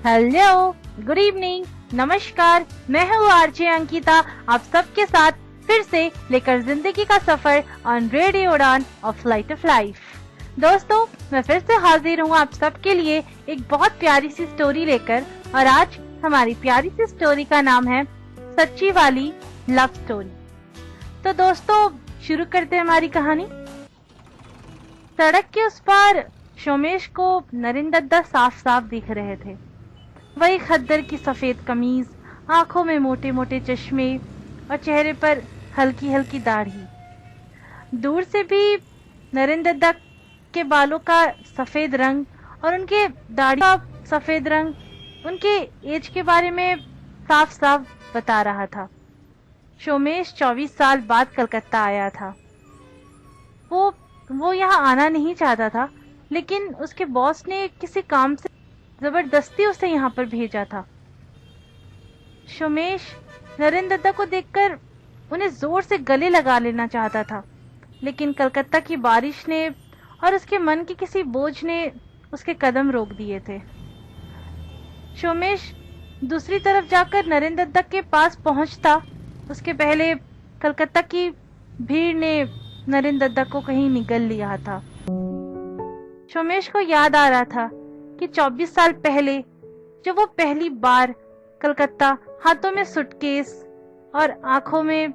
Hello, good evening, नमस्कार। मैं हूँ आरजे अंकिता, आप सबके साथ फिर से लेकर जिंदगी का सफर on radio Udaan of flight of life. दोस्तों, मैं फिर से हाजिर हूँ आप सबके लिए एक बहुत प्यारी सी स्टोरी लेकर, और आज हमारी प्यारी सी स्टोरी का नाम है सच्ची वाली लव स्टोरी। तो दोस्तों, शुरू करते हैं हमारी कहानी। सड़क के उस पार सोमेश को नरेंद्र दत्ता साफ साफ दिख रहे थे। वही खद्दर की सफेद कमीज, आंखों में मोटे मोटे चश्मे और चेहरे पर हल्की हल्की दाढ़ी। दूर से भी नरेंद्र दत्ता के बालों का सफेद रंग और उनके दाढ़ी का सफेद रंग उनके एज के बारे में साफ साफ बता रहा था। सोमेश 24 साल बाद कलकत्ता आया था। वो यहाँ आना नहीं चाहता था, लेकिन उसके बॉस ने किसी काम से जबरदस्ती उसे यहाँ पर भेजा था। सोमेश नरेंद्र दत्ता को देखकर उन्हें जोर से गले लगा लेना चाहता था, लेकिन कलकत्ता की बारिश ने और उसके मन के किसी बोझ ने उसके कदम रोक दिए थे। सोमेश दूसरी तरफ जाकर नरेंद्र दत्ता के पास पहुंचता, उसके पहले कलकत्ता की भीड़ ने नरेंद्र दत्ता को कहीं निगल लिया था। सोमेश को याद आ रहा था कि 24 साल पहले जब वो पहली बार कलकत्ता हाथों में सूटकेस और आंखों में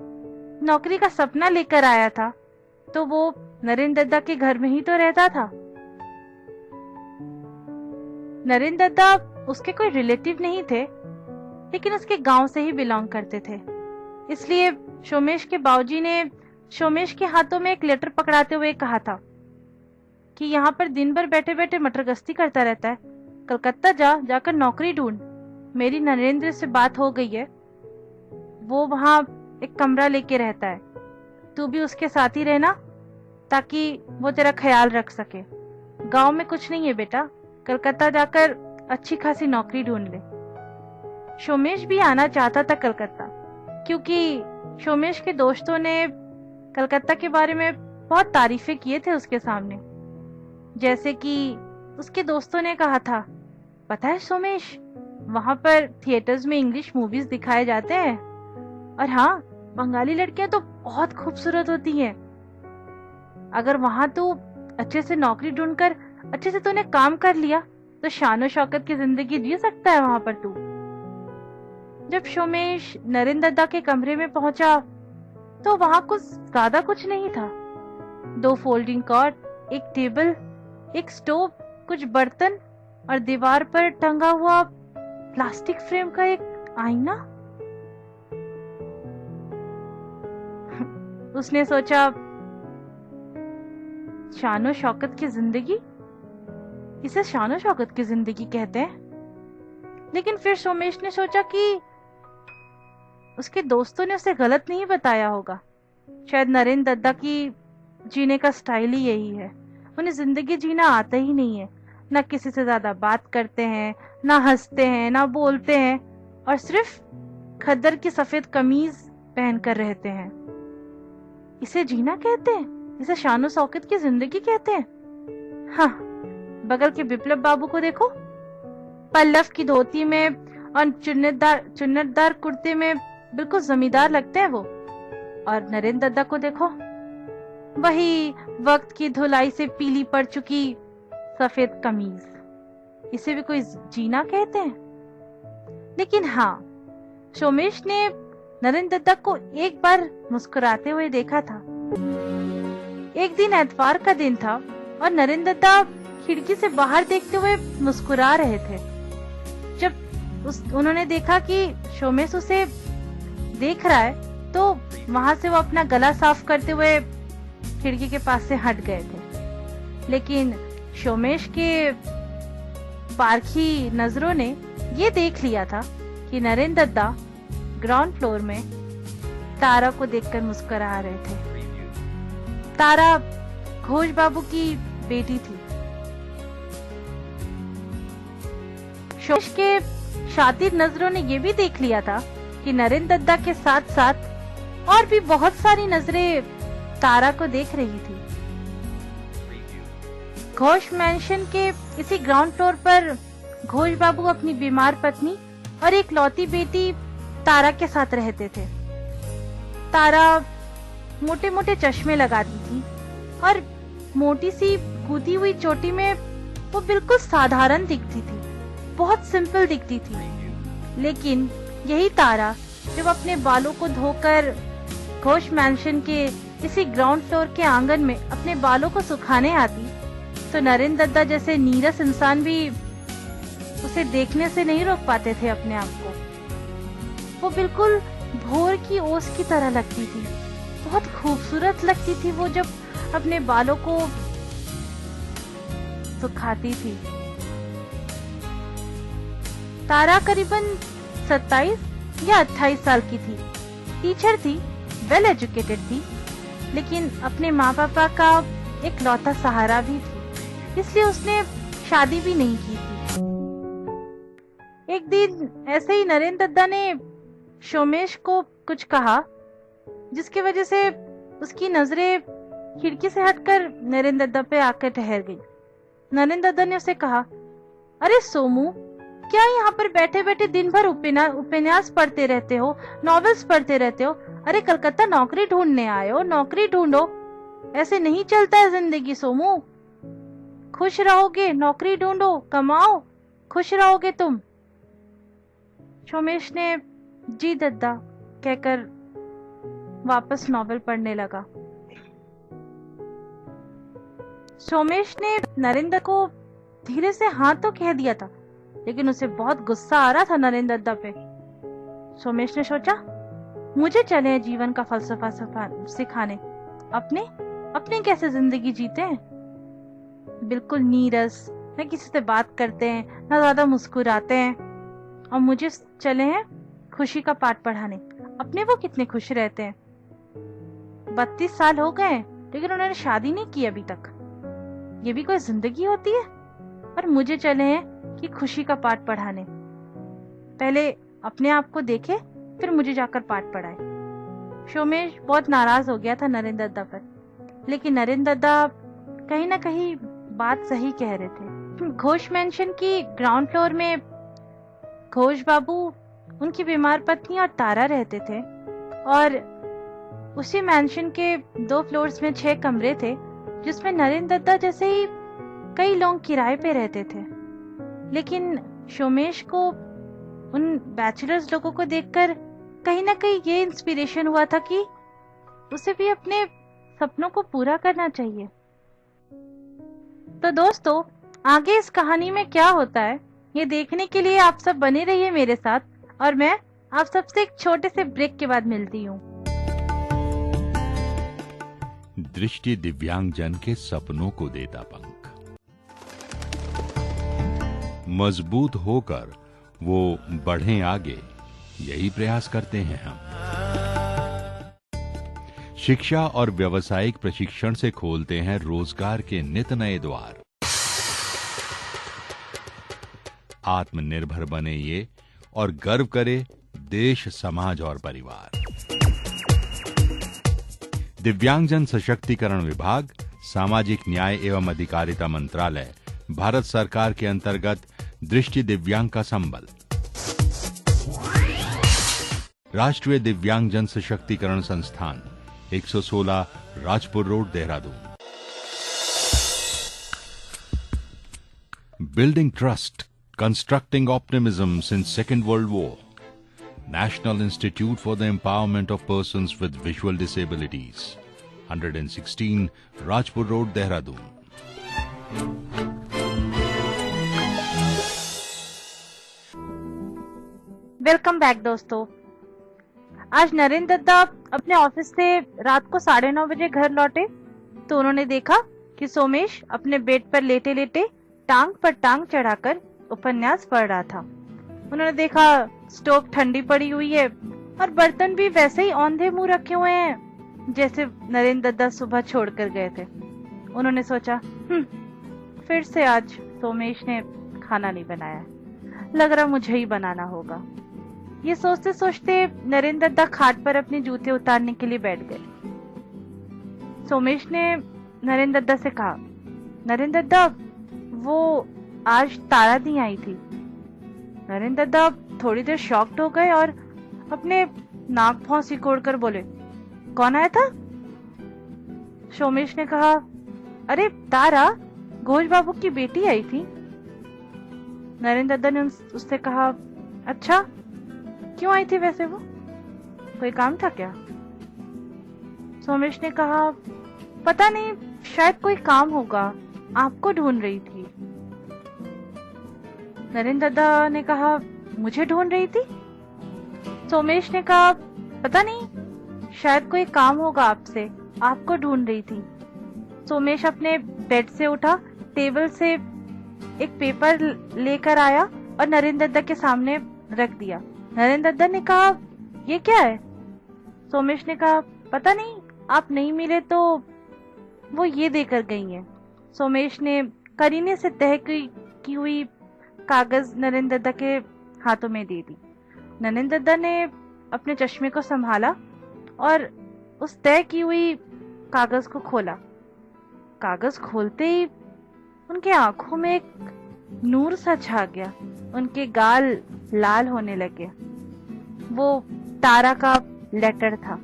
नौकरी का सपना लेकर आया था, तो वो नरेंद्र दत्ता के घर में ही तो रहता था। नरेंद्र दत्ता उसके कोई रिलेटिव नहीं थे, लेकिन उसके गांव से ही बिलोंग करते थे। इसलिए सोमेश के बाबूजी ने सोमेश के हाथों में एक लेटर पकड़ाते हुए कहा था कि यहाँ पर दिन भर बैठे बैठे मटरगश्ती करता रहता है, कलकत्ता जाकर नौकरी ढूंढ। मेरी नरेंद्र से बात हो गई है, वो वहाँ एक कमरा लेके रहता है, तू भी उसके साथ ही रहना ताकि वो तेरा ख्याल रख सके। गांव में कुछ नहीं है बेटा, कलकत्ता जाकर अच्छी खासी नौकरी ढूंढ ले। सोमेश भी आना चाहता था कलकत्ता, क्योंकि सोमेश के दोस्तों ने कलकत्ता के बारे में बहुत तारीफें किए थे उसके सामने। जैसे कि उसके दोस्तों ने कहा था, पता है सोमेश, वहां पर थिएटर्स में इंग्लिश मूवीज दिखाए जाते हैं, और हाँ, बंगाली लड़कियां तो बहुत खूबसूरत होती हैं। अगर वहां तू अच्छे से नौकरी ढूंढकर अच्छे से तूने काम कर लिया तो शानो शौकत की जिंदगी जी सकता है वहां पर तू। जब सोमेश नरेंद्र दत्ता के कमरे में पहुंचा तो वहां ज्यादा कुछ नहीं था। 2 फोल्डिंग कॉट, एक टेबल, एक स्टोव, कुछ बर्तन और दीवार पर टंगा हुआ प्लास्टिक फ्रेम का एक आईना। उसने सोचा, शानो शौकत की जिंदगी, इसे शानो शौकत की जिंदगी कहते हैं। लेकिन फिर सोमेश ने सोचा कि उसके दोस्तों ने उसे गलत नहीं बताया होगा। शायद नरेंद्र दत्ता की जीने का स्टाइल ही यही है, उन्हें जिंदगी जीना आता ही नहीं है। ना किसी से ज्यादा बात करते हैं, ना हंसते हैं, ना बोलते हैं, और सिर्फ खद्दर की सफेद कमीज पहनकर रहते हैं। इसे जीना कहते हैं? इसे शानो शौकत की जिंदगी कहते हैं? हाँ, बगल के विप्लव बाबू को देखो, पल्लव की धोती में और चुन्नटदार कुर्ते में बिल्कुल जमींदार लगते हैं वो। और नरेंद्र दत्ता को देखो, वही वक्त की धुलाई से पीली पड़ चुकी सफेद कमीज। इसे भी कोई जीना कहते हैं? लेकिन हाँ, सोमेश ने नरेंद्र दत्ता को एक बार मुस्कुराते हुए देखा था। एक दिन एतवार का दिन था और नरेंद्र दत्ता खिड़की से बाहर देखते हुए मुस्कुरा रहे थे। जब उन्होंने देखा कि सोमेश उसे देख रहा है, तो वहां से वो अपना गला साफ करते हुए खिड़की के पास से हट गए थे। लेकिन सोमेश के पारखी नजरों ने ये देख लिया था कि नरेंद्र दत्ता ग्राउंड फ्लोर में तारा को देखकर मुस्कुरा रहे थे। तारा घोष बाबू की बेटी थी। सोमेश के शातिर नजरों ने यह भी देख लिया था कि नरेंद्र दत्ता के साथ साथ और भी बहुत सारी नजरें तारा को देख रही थी। घोष मैंशन के इसी ग्राउंड फ्लोर पर घोष बाबू अपनी बीमार पत्नी और एक लौती बेटी तारा के साथ रहते थे। तारा मोटे मोटे चश्मे लगाती थी और मोटी सी कूदी हुई चोटी में वो बिल्कुल साधारण दिखती थी, बहुत सिंपल दिखती थी। लेकिन यही तारा जब अपने बालों को धोकर घोष मैंशन के इसी ग्राउंड फ्लोर के आंगन में अपने बालों को सुखाने आती, तो नरेंद्र दत्ता जैसे नीरस इंसान भी उसे देखने से नहीं रोक पाते थे अपने आप को। वो बिल्कुल भोर की ओस की तरह लगती थी, बहुत खूबसूरत लगती थी वो जब अपने बालों को सुखाती थी। तारा करीबन 27 या 28 साल की थी, टीचर थी, वेल एजुकेटेड थी, लेकिन अपने माँ पापा का एक लौता सहारा भी थी, इसलिए उसने शादी भी नहीं की थी। एक दिन ऐसे ही नरेंद्र दत्ता ने सोमेश को कुछ कहा, जिसकी वजह से उसकी नजरें खिड़की से हटकर नरेंद्र दत्ता पे आकर ठहर गई। नरेंद्र दत्ता ने उसे कहा, अरे सोमू, क्या यहाँ पर बैठे बैठे दिन भर उपन्यास पढ़ते रहते हो, नॉवेल्स पढ़ते रहते हो? अरे कलकत्ता नौकरी ढूंढने आए हो, नौकरी ढूंढो, ऐसे नहीं चलता है जिंदगी सोमू। खुश रहोगे, नौकरी ढूंढो, कमाओ, खुश रहोगे तुम। सोमेश ने जी दद्दा कहकर वापस नॉवेल पढ़ने लगा। सोमेश ने नरेंद्र को धीरे से हाँ तो कह दिया था, लेकिन उसे बहुत गुस्सा आ रहा था नरेंद्र दत्ता पे। सोमेश ने सोचा, मुझे चले जीवन का फलसफा सिखाने, अपने कैसे जिंदगी जीते हैं, बिल्कुल नीरस, न किसी से बात करते हैं, न ज्यादा मुस्कुराते हैं, और मुझे चले हैं खुशी का पाठ पढ़ाने। अपने वो कितने खुश रहते हैं, 32 साल हो गए लेकिन उन्होंने शादी नहीं की अभी तक। ये भी कोई जिंदगी होती है? और मुझे चले हैं कि खुशी का पाठ पढ़ाने। पहले अपने आप को देखे, फिर मुझे जाकर पाठ पढ़ाए। सोमेश बहुत नाराज हो गया था नरेंद्र दत्ता पर, लेकिन नरेंद्र दत्ता कहीं ना कहीं बात सही कह रहे थे। घोष मैंशन की ग्राउंड फ्लोर में घोष बाबू, उनकी बीमार पत्नी और तारा रहते थे, और उसी मैंशन के 2 फ्लोर्स में 6 कमरे थे, जिसमें नरेंद्र दत्ता जैसे ही कई लोग किराए पे रहते थे। लेकिन सोमेश को उन बैचलर्स लोगों को देखकर कहीं ना कहीं ये इंस्पिरेशन हुआ था कि उसे भी अपने सपनों को पूरा करना चाहिए। तो दोस्तों, आगे इस कहानी में क्या होता है, ये देखने के लिए आप सब बने रहिए मेरे साथ, और मैं आप सबसे एक छोटे से ब्रेक के बाद मिलती हूँ। दृष्टि दिव्यांगजन के सपनों को देता पंख, मजबूत होकर वो बढ़ें आगे, यही प्रयास करते हैं हम। शिक्षा और व्यावसायिक प्रशिक्षण से खोलते हैं रोजगार के नित नए द्वार। आत्मनिर्भर बने ये और गर्व करे देश, समाज और परिवार। दिव्यांगजन सशक्तिकरण विभाग, सामाजिक न्याय एवं अधिकारिता मंत्रालय, भारत सरकार के अंतर्गत दृष्टि दिव्यांग का संबल। राष्ट्रीय दिव्यांगजन सशक्तिकरण संस्थान, 116 Rajpur road, Dehradun. Building trust, constructing optimism since Second World War. National Institute for the Empowerment of Persons with Visual Disabilities, 116 Rajpur Road, Dehradun. Welcome back दोस्तों। आज नरेंद्र दत्ता अपने ऑफिस से रात को 9:30 बजे घर लौटे, तो उन्होंने देखा कि सोमेश अपने बेड पर लेटे लेटे टांग पर टांग चढ़ाकर उपन्यास पढ़ रहा था। उन्होंने देखा स्टोव ठंडी पड़ी हुई है और बर्तन भी वैसे ही औंधे मुंह रखे हुए हैं जैसे नरेंद्र दत्ता सुबह छोड़कर गए थे। उन्होंने सोचा, फिर से आज सोमेश ने खाना नहीं बनाया, लग रहा मुझे ही बनाना होगा। ये सोचते सोचते नरेंद्र दत्ता खाट पर अपने जूते उतारने के लिए बैठ गए। सोमेश ने नरेंद्र दत्ता से कहा, नरेंद्र दत्ता, वो आज तारा दी आई थी, नरेंद्र दत्ता थोड़ी देर शॉक्ड हो गए और अपने नाक भौं सिकोड़ कर बोले, कौन आया था? सोमेश ने कहा, अरे तारा, घोष बाबू की बेटी आई थी। नरेंद्र दत्ता ने उससे कहा, अच्छा, क्यों आई थी वैसे वो? कोई काम था क्या? सोमेश ने कहा, पता नहीं, शायद कोई काम होगा, आपको ढूंढ रही थी। नरेंद्र दत्ता ने कहा, मुझे ढूंढ रही थी? सोमेश ने कहा, पता नहीं, शायद कोई काम होगा आपसे, आपको ढूंढ रही थी। सोमेश अपने बेड से उठा, टेबल से एक पेपर लेकर आया और नरेंद्र दत्ता के सामने रख दिया। नरेंद्र दत्ता ने कहा, ये क्या है? सोमेश ने कहा, पता नहीं, आप नहीं मिले तो वो ये देकर गई हैं। सोमेश ने करीने से तय की हुई कागज नरेंद्र दत्ता के हाथों में दे दी। नरेंद्र दत्ता ने अपने चश्मे को संभाला और उस तय की हुई कागज को खोला। कागज खोलते ही उनके आंखों में एक नूर सा छा गया, उनके गाल लाल होने लगे। वो तारा का लेटर था।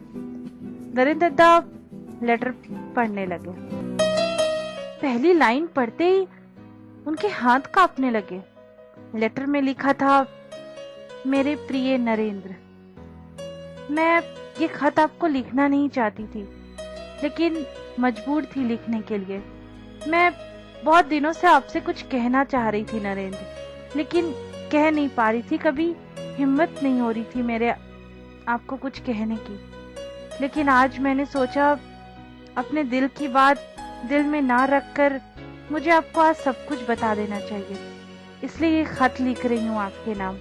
नरेंद्र दत्ता लेटर पढ़ने लगे। पहली लाइन पढ़ते ही उनके हाथ कांपने लगे। लेटर में लिखा था, मेरे प्रिय नरेंद्र, मैं ये खत आपको लिखना नहीं चाहती थी, लेकिन मजबूर थी लिखने के लिए। मैं बहुत दिनों से आपसे कुछ कहना चाह रही थी नरेंद्र, लेकिन कह नहीं पा रही थी, कभी हिम्मत नहीं हो रही थी मेरे आपको कुछ कहने की। लेकिन आज मैंने सोचा अपने दिल की बात दिल में ना रखकर मुझे आपको आज सब कुछ बता देना चाहिए, इसलिए ये खत लिख रही हूँ आपके नाम।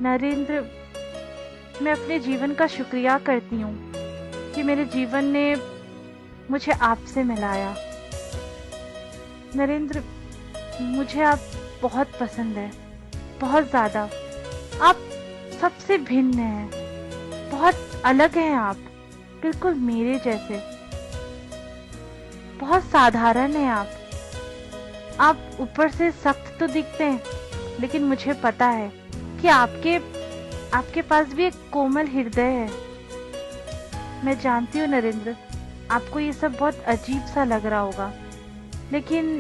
नरेंद्र, मैं अपने जीवन का शुक्रिया करती हूँ कि मेरे जीवन ने मुझे आपसे मिलाया। नरेंद्र, मुझे आप बहुत पसंद है, बहुत ज्यादा। आप सबसे भिन्न हैं, बहुत अलग हैं आप, बिल्कुल मेरे जैसे। बहुत साधारण हैं आप। आप ऊपर से सख्त तो दिखते हैं, लेकिन मुझे पता है कि आपके पास भी एक कोमल हृदय है। मैं जानती हूँ नरेंद्र, आपको ये सब बहुत अजीब सा लग रहा होगा, लेकिन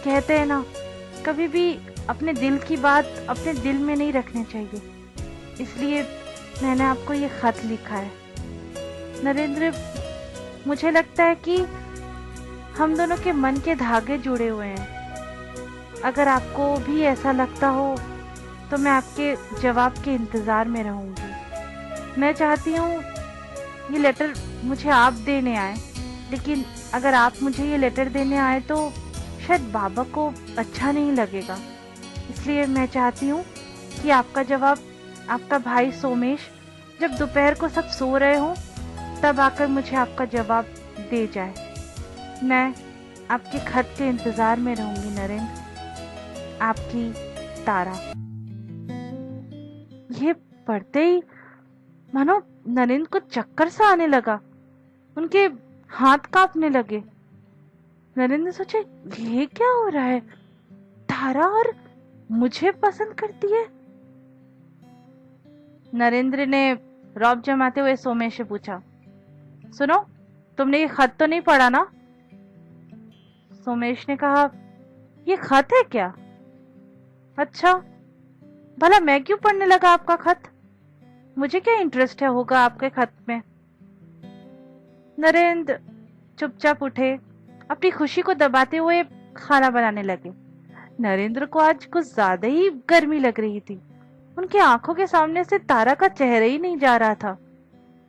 कहते हैं ना, कभी भी अपने दिल की बात अपने दिल में नहीं रखनी चाहिए, इसलिए मैंने आपको ये खत लिखा है। नरेंद्र, मुझे लगता है कि हम दोनों के मन के धागे जुड़े हुए हैं। अगर आपको भी ऐसा लगता हो तो मैं आपके जवाब के इंतजार में रहूंगी। मैं चाहती हूँ ये लेटर मुझे आप देने आए, लेकिन अगर आप मुझे ये लेटर देने आए तो शायद बाबा को अच्छा नहीं लगेगा, इसलिए मैं चाहती हूँ कि आपका जवाब आपका भाई सोमेश जब दोपहर को सब सो रहे हो तब आकर मुझे आपका जवाब दे जाए। मैं आपके खत के इंतजार में रहूंगी नरेंद्र। आपकी तारा। ये पढ़ते ही मानो नरेंद्र को चक्कर सा आने लगा, उनके हाथ कांपने लगे। नरेंद्र सोचे, ये क्या हो रहा है? तारा और मुझे पसंद करती है। नरेंद्र ने रौब जमाते हुए सोमेश से पूछा, सुनो, तुमने ये खत तो नहीं पढ़ा ना? सोमेश ने कहा, ये खत है क्या? अच्छा, भला मैं क्यों पढ़ने लगा आपका खत? मुझे क्या इंटरेस्ट है होगा आपके खत में? नरेंद्र चुपचाप उठे, अपनी खुशी को दबाते हुए खाना बनाने लगे। नरेंद्र को आज कुछ ज्यादा ही गर्मी लग रही थी। उनकी आंखों के सामने से तारा का चेहरा ही नहीं जा रहा था।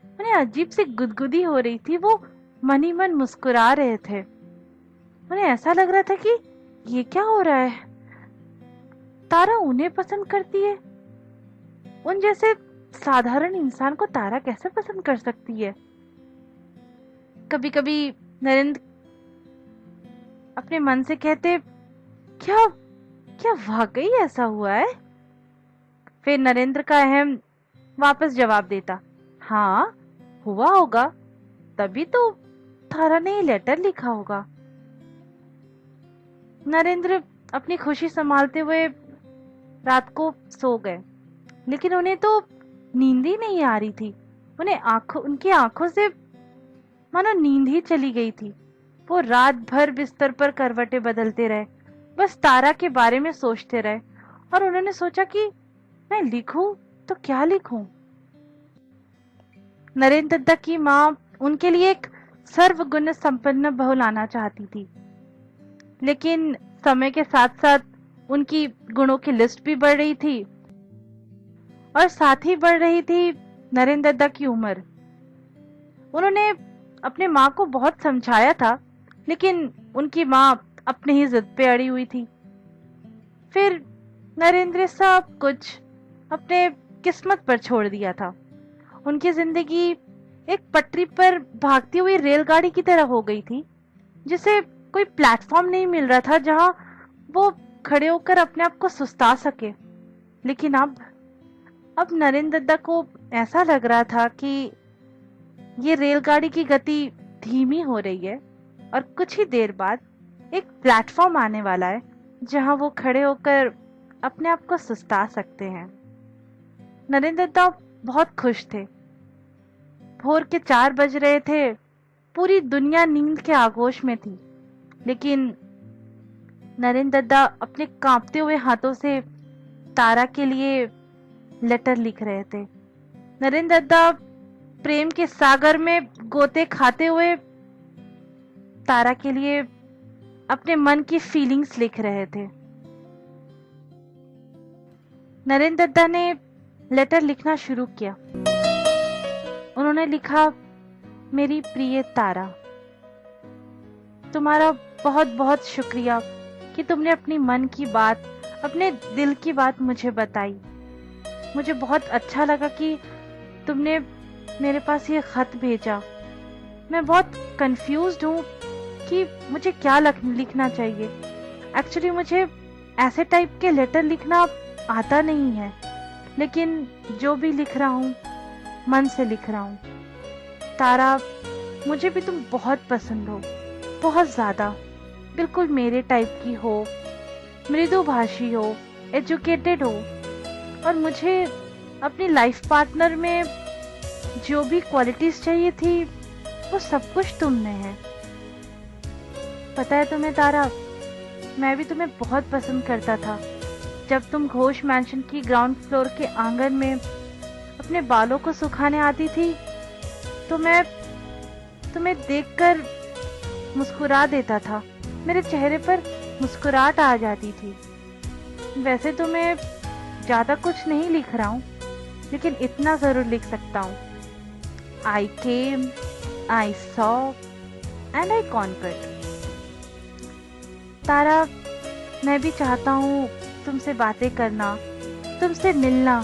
उन्हें अजीब सी गुदगुदी हो रही थी। वो मन ही मन मुस्कुरा रहे थे। उन्हें ऐसा लग रहा था कि ये क्या हो रहा है? तारा उन्हें पसंद करती है? उन जैसे साधारण इंसान को तारा कैसे पसंद कर सकती है? कभी कभी नरेंद्र अपने मन से कहते, क्या क्या वाकई ऐसा हुआ है? फिर नरेंद्र का अहम वापस जवाब देता, हाँ हुआ होगा, तभी तो तारा ने ये लेटर लिखा होगा। नरेंद्र अपनी खुशी संभालते हुए रात को सो गए, लेकिन उन्हें तो नींद ही नहीं आ रही थी। उनकी आंखों से मानो नींद ही चली गई थी। वो रात भर बिस्तर पर करवटें बदलते रहे, बस तारा के बारे में सोचते रहे। और उन्होंने सोचा कि मैं लिखूं तो क्या लिखूं। नरेंद्र दत्ता की माँ उनके लिए एक सर्वगुण संपन्न बहू लाना चाहती थी, लेकिन समय के साथ साथ उनकी गुणों की लिस्ट भी बढ़ रही थी और साथ ही बढ़ रही थी नरेंद्र दत्ता की उम्र। उन्होंने अपने माँ को बहुत समझाया था, लेकिन उनकी माँ अपने ही जिद पे अड़ी हुई थी। फिर नरेंद्र सब कुछ अपने किस्मत पर छोड़ दिया था। उनकी जिंदगी एक पटरी पर भागती हुई रेलगाड़ी की तरह हो गई थी, जिसे कोई प्लेटफॉर्म नहीं मिल रहा था जहां वो खड़े होकर अपने आप को सुस्ता सके। लेकिन अब नरेंद्र दत्ता को ऐसा लग रहा था कि ये रेलगाड़ी की गति धीमी हो रही है और कुछ ही देर बाद एक प्लेटफॉर्म आने वाला है जहां वो खड़े होकर अपने आप को सुस्ता सकते हैं। नरेंद्र दत्ता बहुत खुश थे। भोर के 4 बज रहे थे, पूरी दुनिया नींद के आगोश में थी, लेकिन नरेंद्र दत्ता अपने कांपते हुए हाथों से तारा के लिए लेटर लिख रहे थे। नरेंद्र दत्ता प्रेम के सागर में गोते खाते हुए तारा के लिए अपने मन की फीलिंग्स लिख रहे थे। नरेंद्र दत्ता ने लेटर लिखना शुरू किया। उन्होंने लिखा, मेरी प्रिय तारा, तुम्हारा बहुत बहुत शुक्रिया कि तुमने अपनी मन की बात, अपने दिल की बात मुझे बताई। मुझे बहुत अच्छा लगा कि तुमने मेरे पास ये खत भेजा। मैं बहुत कंफ्यूज्ड हूँ कि मुझे क्या लिखना चाहिए। एक्चुअली मुझे ऐसे टाइप के लेटर लिखना आता नहीं है, लेकिन जो भी लिख रहा हूँ मन से लिख रहा हूँ। तारा, मुझे भी तुम बहुत पसंद हो, बहुत ज्यादा। बिल्कुल मेरे टाइप की हो, मृदुभाषी हो, एजुकेटेड हो, और मुझे अपनी लाइफ पार्टनर में जो भी क्वालिटीज चाहिए थी वो सब कुछ तुम में है। पता है तुम्हें तारा, मैं भी तुम्हें बहुत पसंद करता था। जब तुम घोष मैंशन की ग्राउंड फ्लोर के आंगन में अपने बालों को सुखाने आती थी तो मैं तुम्हें देखकर मुस्कुरा देता था। मेरे चेहरे पर मुस्कुराहट आ जाती थी। वैसे तो मैं ज्यादा कुछ नहीं लिख रहा हूँ, लेकिन इतना जरूर लिख सकता हूँ। I came, I saw and I conquered। तारा, मैं भी चाहता हूँ तुमसे बातें करना, तुमसे मिलना।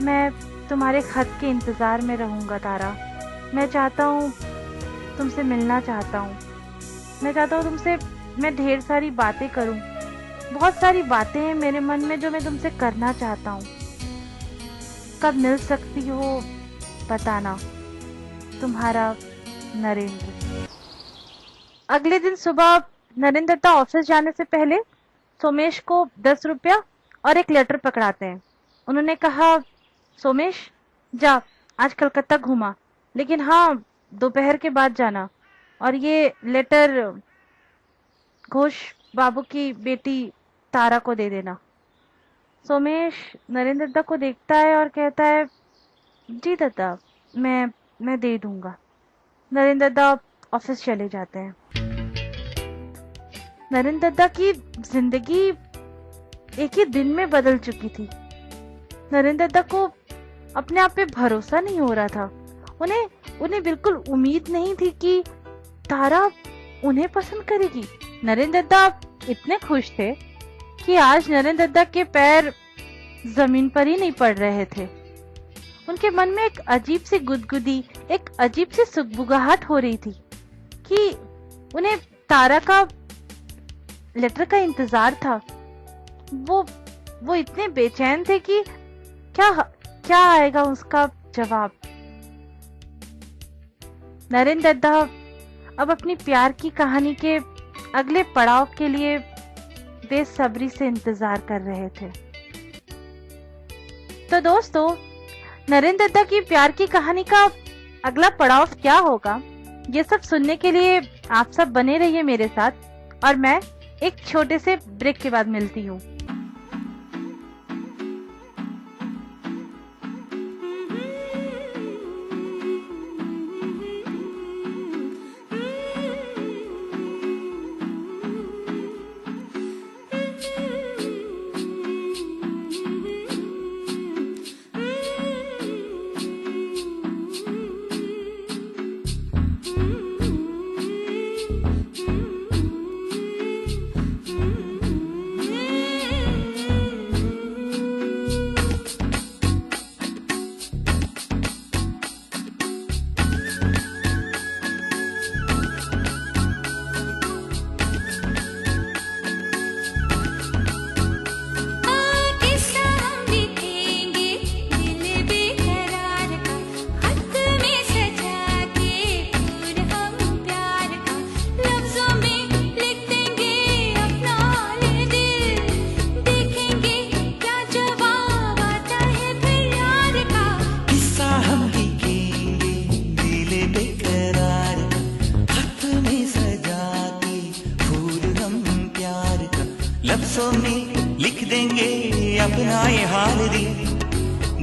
मैं तुम्हारे खत के इंतजार में रहूंगा तारा। मैं चाहता हूँ तुमसे मिलना चाहता हूँ। मैं चाहता हूँ तुमसे मैं ढेर सारी बातें करूँ। बहुत सारी बातें हैं मेरे मन में जो मैं तुमसे करना चाहता हूँ। कब मिल सकती हो बताना। तुम्हारा नरेंद्र। अगले दिन सुबह नरेंद्र दत्ता ऑफिस जाने से पहले सोमेश को 10 रुपया और एक लेटर पकड़ाते हैं। उन्होंने कहा, सोमेश जा, आज कलकत्ता घुमा, लेकिन हाँ दोपहर के बाद जाना, और ये लेटर घोष बाबू की बेटी तारा को दे देना। सोमेश नरेंद्र दत्ता को देखता है और कहता है, जी दत्ता, मैं दे दूंगा। नरेंद्र दत्ता ऑफिस चले जाते हैं। नरेंद्र दत्ता की जिंदगी एक ही दिन में बदल चुकी थी। नरेंद्र दत्ता को अपने आप पे भरोसा नहीं हो रहा था। उन्हें बिल्कुल उम्मीद नहीं थी कि तारा उन्हें पसंद करेगी। नरेंद्र दत्ता इतने खुश थे कि आज नरेंद्र दत्ता के पैर जमीन पर ही नहीं पड़ रहे थे। उनके मन में एक अजीब सी गुदगुदी, एक अजीब सी सुगबुगाहट हो रही थी कि उन्हें तारा का लेटर का इंतजार था। वो इतने बेचैन थे कि क्या आएगा उसका जवाब। नरेंद्र दत्ता अब अपनी प्यार की कहानी के अगले पड़ाव के लिए बेसब्री से इंतजार कर रहे थे। तो दोस्तों, नरेंद्र दत्ता की प्यार की कहानी का अगला पड़ाव क्या होगा, ये सब सुनने के लिए आप सब बने रहिए मेरे साथ, और मैं एक छोटे से ब्रेक के बाद मिलती हूँ। लफ्जों में लिख देंगे अपना ये हाल दिल,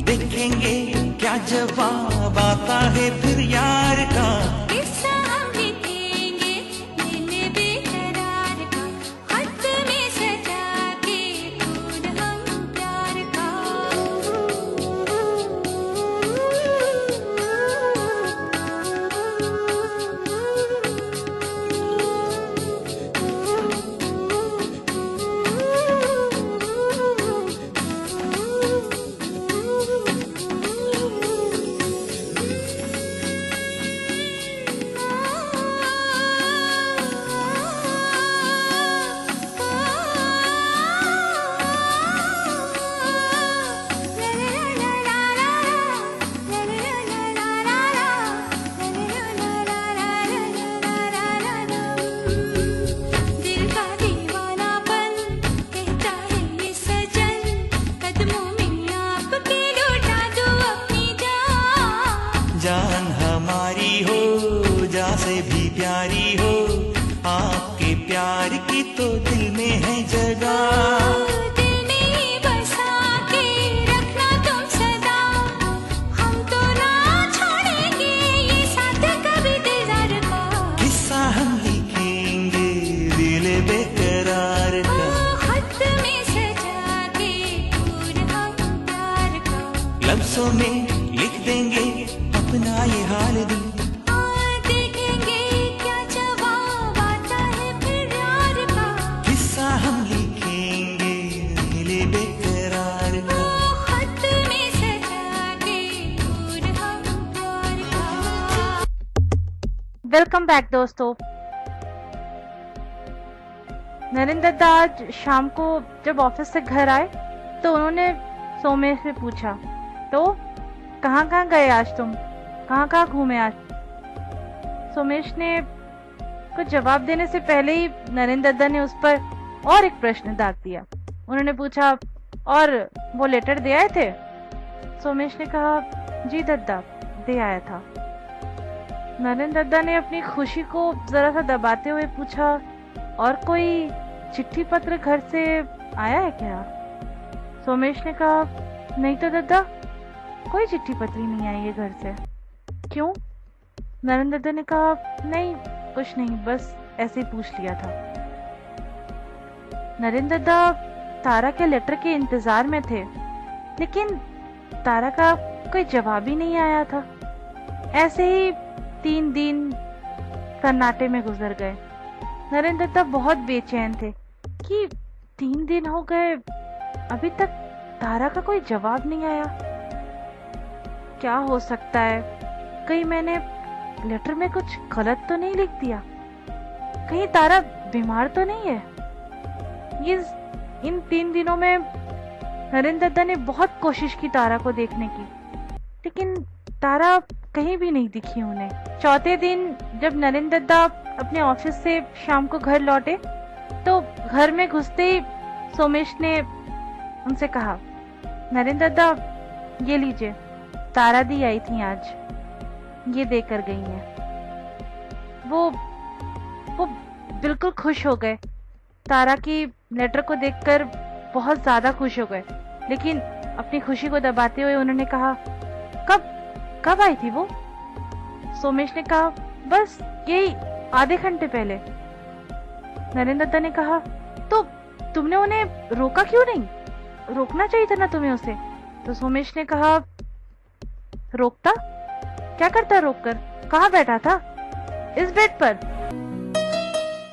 देखेंगे क्या जवाब आता है फिर यार का। किस्सा हम लिखेंगे दिल बेकरार का, खत में सजा के फूल हम प्यार का। दिल का दीवानापन कहता है ये सजन, कदमों में आपके लौटा दो अपनी जान। जान हमारी हो जा से भी प्यारी हो, आपके प्यार की तो दिल में है जगह। दिल में बसा के रखना तुम सदा, हम तो ना छोड़ेंगे ये साथ कभी दिलदार का। किस्सा हम लिखेंगे दिल बेकरार का, खत में सजा के फूल हम प्यार का। लफ्जों में लिख देंगे अपना ये हाल दिल, देखेंगे क्या जवाब आता है फिर यार का। किस्सा हम लिखेंगे दिल बेकरार का। खत में सजा के फूल हम प्यार का। वेलकम बैक दोस्तों। नरेंद्र दत्ता आज शाम को जब ऑफिस से घर आए तो उन्होंने सोमेश से पूछा, तो कहाँ कहाँ गए आज तुम, कहाँ कहाँ घूमे आज। सोमेश ने कुछ जवाब देने से पहले ही नरेंद्र दत्ता ने उस पर और एक प्रश्न दाग दिया। उन्होंने पूछा, और वो लेटर दे आए थे। सोमेश ने कहा, जी दत्ता, दे आया था। नरेंद्र दत्ता ने अपनी खुशी को जरा सा दबाते हुए पूछा, और कोई चिट्ठी पत्र घर से आया है क्या। सोमेश ने कहा, नहीं तो दत्ता, कोई चिट्ठी पत्री नहीं आई है घर से। क्यों। नरेंद्र दत्ता ने कहा, नहीं कुछ नहीं, बस ऐसे ही पूछ लिया था। नरेंद्र दत्ता तारा के लेटर के इंतजार में थे, लेकिन तारा का कोई जवाब ही नहीं आया था। ऐसे ही 3 दिन सन्नाटे में गुजर गए। नरेंद्र दत्ता बहुत बेचैन थे कि 3 दिन हो गए, अभी तक तारा का कोई जवाब नहीं आया। क्या हो सकता है, कहीं मैंने लेटर में कुछ गलत तो नहीं लिख दिया, कहीं तारा बीमार तो नहीं है। इन 3 दिनों में नरेंद्र दत्ता ने बहुत कोशिश की तारा को देखने की, लेकिन तारा कहीं भी नहीं दिखी उन्हें। चौथे दिन जब नरेंद्र दत्ता अपने ऑफिस से शाम को घर लौटे तो घर में घुसते ही सोमेश ने उनसे कहा, नरेंद्र दादा ये लीजिए, तारा दी आई थी आज, ये देकर गई हैं। वो बिल्कुल खुश हो गए, तारा की लेटर को देखकर बहुत ज्यादा खुश हो गए, लेकिन अपनी खुशी को दबाते हुए उन्होंने कहा, कब आई थी वो? सोमेश ने कहा, बस यही आधे घंटे पहले। नरेंद्र दत्ता ने कहा, तो तुमने उन्हें रोका क्यों नहीं? रोकना चाहिए था ना तुम्हें उसे। तो सोमेश ने कहा, रोकता? क्या करता रोककर? कहाँ बैठा था? इस बेड पर।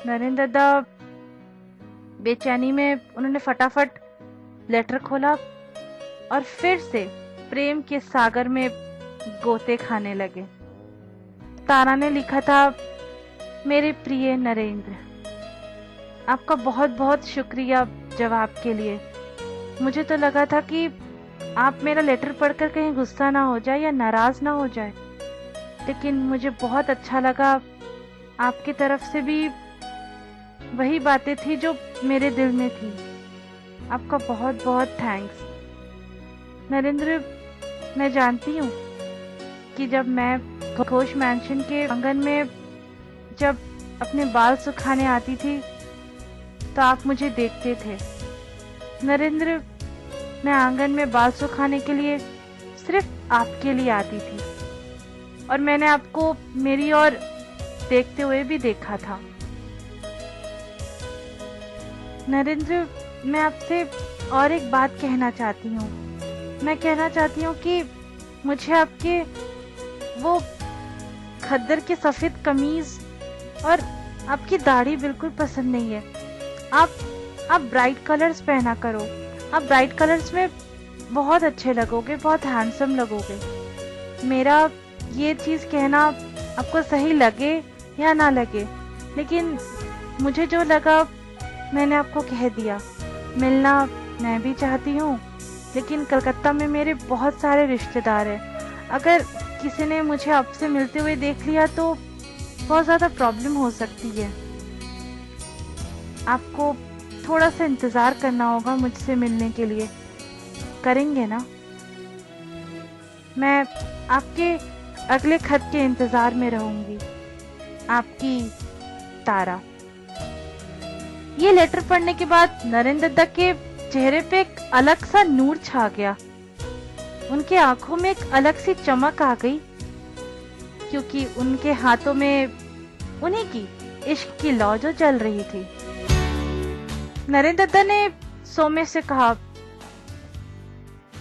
नरेंद्र दत्ता बेचैनी में उन्होंने फटाफट लेटर खोला और फिर से प्रेम के सागर में गोते खाने लगे। तारा ने लिखा था, मेरे प्रिय नरेंद्र, आपका बहुत बहुत शुक्रिया जवाब के लिए। मुझे तो लगा था कि आप मेरा लेटर पढ़कर कहीं गुस्सा ना हो जाए या नाराज ना हो जाए, लेकिन मुझे बहुत अच्छा लगा। आपकी तरफ से भी वही बातें थी जो मेरे दिल में थी। आपका बहुत बहुत थैंक्स। नरेंद्र, मैं जानती हूँ कि जब मैं घोष मैंशन के आंगन में जब अपने बाल सुखाने आती थी तो आप मुझे देखते थे। नरेंद्र, मैं आंगन में बाल सुखाने के लिए सिर्फ आपके लिए आती थी और मैंने आपको मेरी ओर देखते हुए भी देखा था। नरेंद्र, मैं आपसे और एक बात कहना चाहती हूँ। मैं कहना चाहती हूँ कि मुझे आपके वो खद्दर की सफेद कमीज और आपकी दाढ़ी बिल्कुल पसंद नहीं है। आप ब्राइट कलर्स पहना करो। आप ब्राइट कलर्स में बहुत अच्छे लगोगे, बहुत हैंडसम लगोगे। मेरा ये चीज कहना आपको सही लगे या ना लगे, लेकिन मुझे जो लगा मैंने आपको कह दिया। मिलना मैं भी चाहती हूँ, लेकिन कलकत्ता में मेरे बहुत सारे रिश्तेदार हैं। अगर किसी ने मुझे आपसे मिलते हुए देख लिया तो बहुत ज्यादा प्रॉब्लम हो सकती है। आपको थोड़ा सा इंतजार करना होगा मुझसे मिलने के लिए। करेंगे ना? मैं आपके अगले खत के इंतजार में रहूंगी। आपकी तारा। ये लेटर पढ़ने के बाद नरेंद्र दत्ता के चेहरे पे एक अलग सा नूर छा गया। उनके आंखों में एक अलग सी चमक आ गई, क्योंकि उनके हाथों में उन्हीं की इश्क की लौ जो चल रही थी। नरेंद्र दत्ता ने सोमेश से कहा,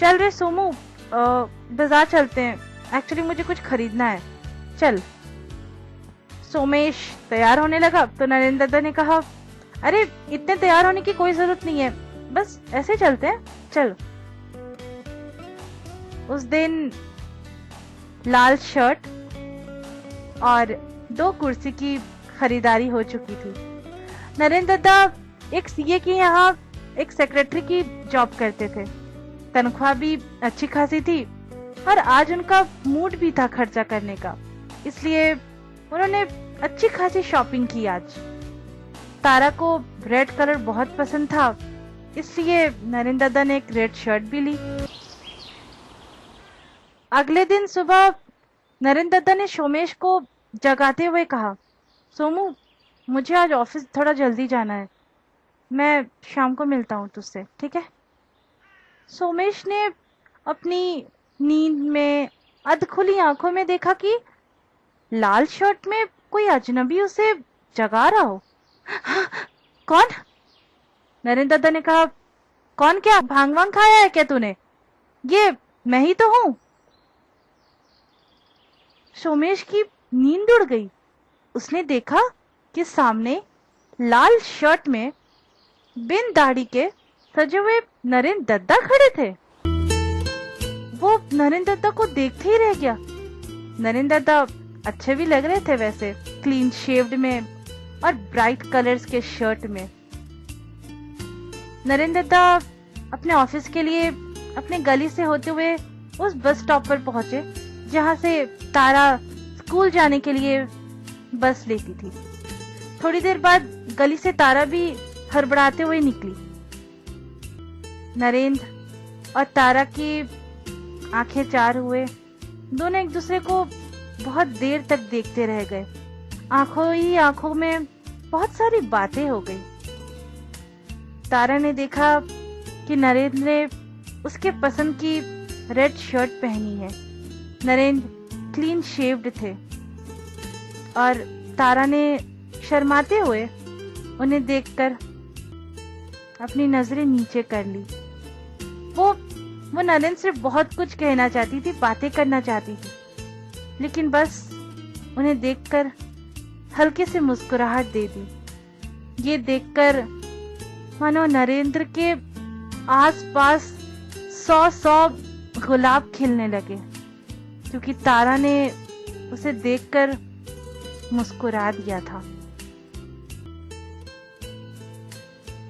चल रे सोमू, बाजार चलते हैं, एक्चुअली मुझे कुछ खरीदना है, चल। सोमेश तैयार होने लगा तो नरेंद्र दत्ता ने कहा, अरे इतने तैयार होने की कोई जरूरत नहीं है, बस ऐसे चलते हैं, चल। उस दिन लाल शर्ट और 2 कुर्सी की खरीदारी हो चुकी थी। नरेंद्र दत्ता एक सीए की यहाँ एक सेक्रेटरी की जॉब करते थे। तनख्वाह भी अच्छी खासी थी और आज उनका मूड भी था खर्चा करने का, इसलिए उन्होंने अच्छी खासी शॉपिंग की आज। तारा को रेड कलर बहुत पसंद था, इसलिए नरेंद्र दत्ता ने एक रेड शर्ट भी ली। अगले दिन सुबह नरेंद्र दत्ता ने सोमेश को जगाते हुए कहा, सोमू, मुझे आज ऑफिस थोड़ा जल्दी जाना है, मैं शाम को मिलता हूँ तुझसे, ठीक है? सोमेश ने अपनी नींद में अधखुली आंखों में देखा कि लाल शर्ट में कोई अजनबी उसे जगा रहा हो। कौन? नरेंद्र दत्ता ने कहा, कौन? क्या भांग वांग खाया है क्या तूने? ये मैं ही तो हूँ। सोमेश की नींद उड़ गई। उसने देखा कि सामने लाल शर्ट में बिन दाढ़ी के सजे हुए नरेंद्र दत्ता खड़े थे। वो नरेंद्र दत्ता को देखते ही रह गया। नरेंद्र दत्ता अच्छे भी लग रहे थे वैसे, क्लीन शेव्ड में और ब्राइट कलर्स के शर्ट में। नरेंद्र दत्ता अपने ऑफिस के लिए अपने गली से होते हुए उस बस स्टॉप पर पहुंचे जहां से तारा स्कूल जाने के लिए बस लेती थी। थोड़ी देर बाद गली से तारा भी हड़बड़ाते हुए निकली। नरेंद्र और तारा की आंखें चार हुए। दोनों एक दूसरे को बहुत देर तक देखते रह गए। आंखों ही आंखों में बहुत सारी बातें हो गई। तारा ने देखा कि नरेंद्र ने उसके पसंद की रेड शर्ट पहनी है। नरेंद्र क्लीन शेव्ड थे और तारा ने शर्माते हुए उन्हें देखकर अपनी नजरें नीचे कर ली। वो नरेंद्र से बहुत कुछ कहना चाहती थी, बातें करना चाहती थी, लेकिन बस उन्हें देखकर हल्के से मुस्कुराहट दे दी। ये देखकर मानो नरेंद्र के आसपास 100 गुलाब खिलने लगे, क्योंकि तारा ने उसे देखकर मुस्कुरा दिया था।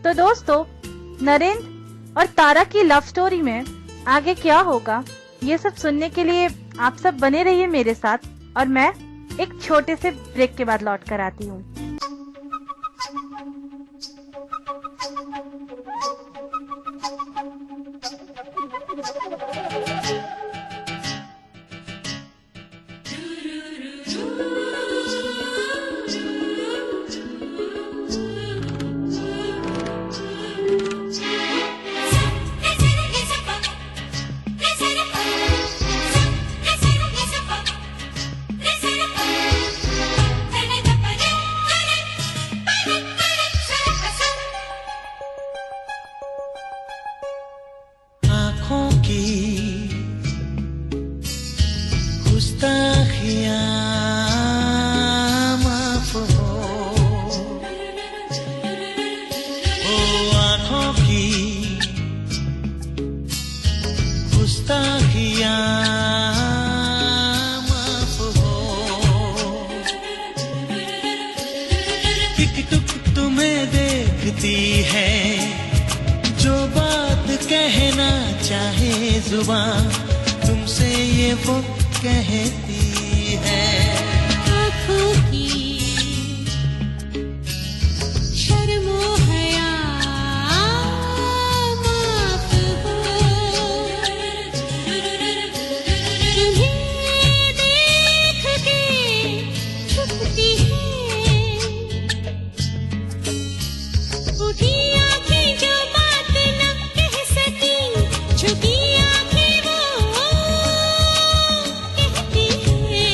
तो दोस्तों, नरेंद्र और तारा की लव स्टोरी में आगे क्या होगा, ये सब सुनने के लिए आप सब बने रहिए मेरे साथ, और मैं एक छोटे से ब्रेक के बाद लौट कर आती हूँ। तुम्हें देखती है, जो बात कहना चाहे जुबान, तुमसे ये वो कहती है। आँखों की शर्मो हया माफ हो, तुम्हें देख के छुपती है, उठी आँखें जो बात न कह सकी, छुपी आँखें वो कहती है।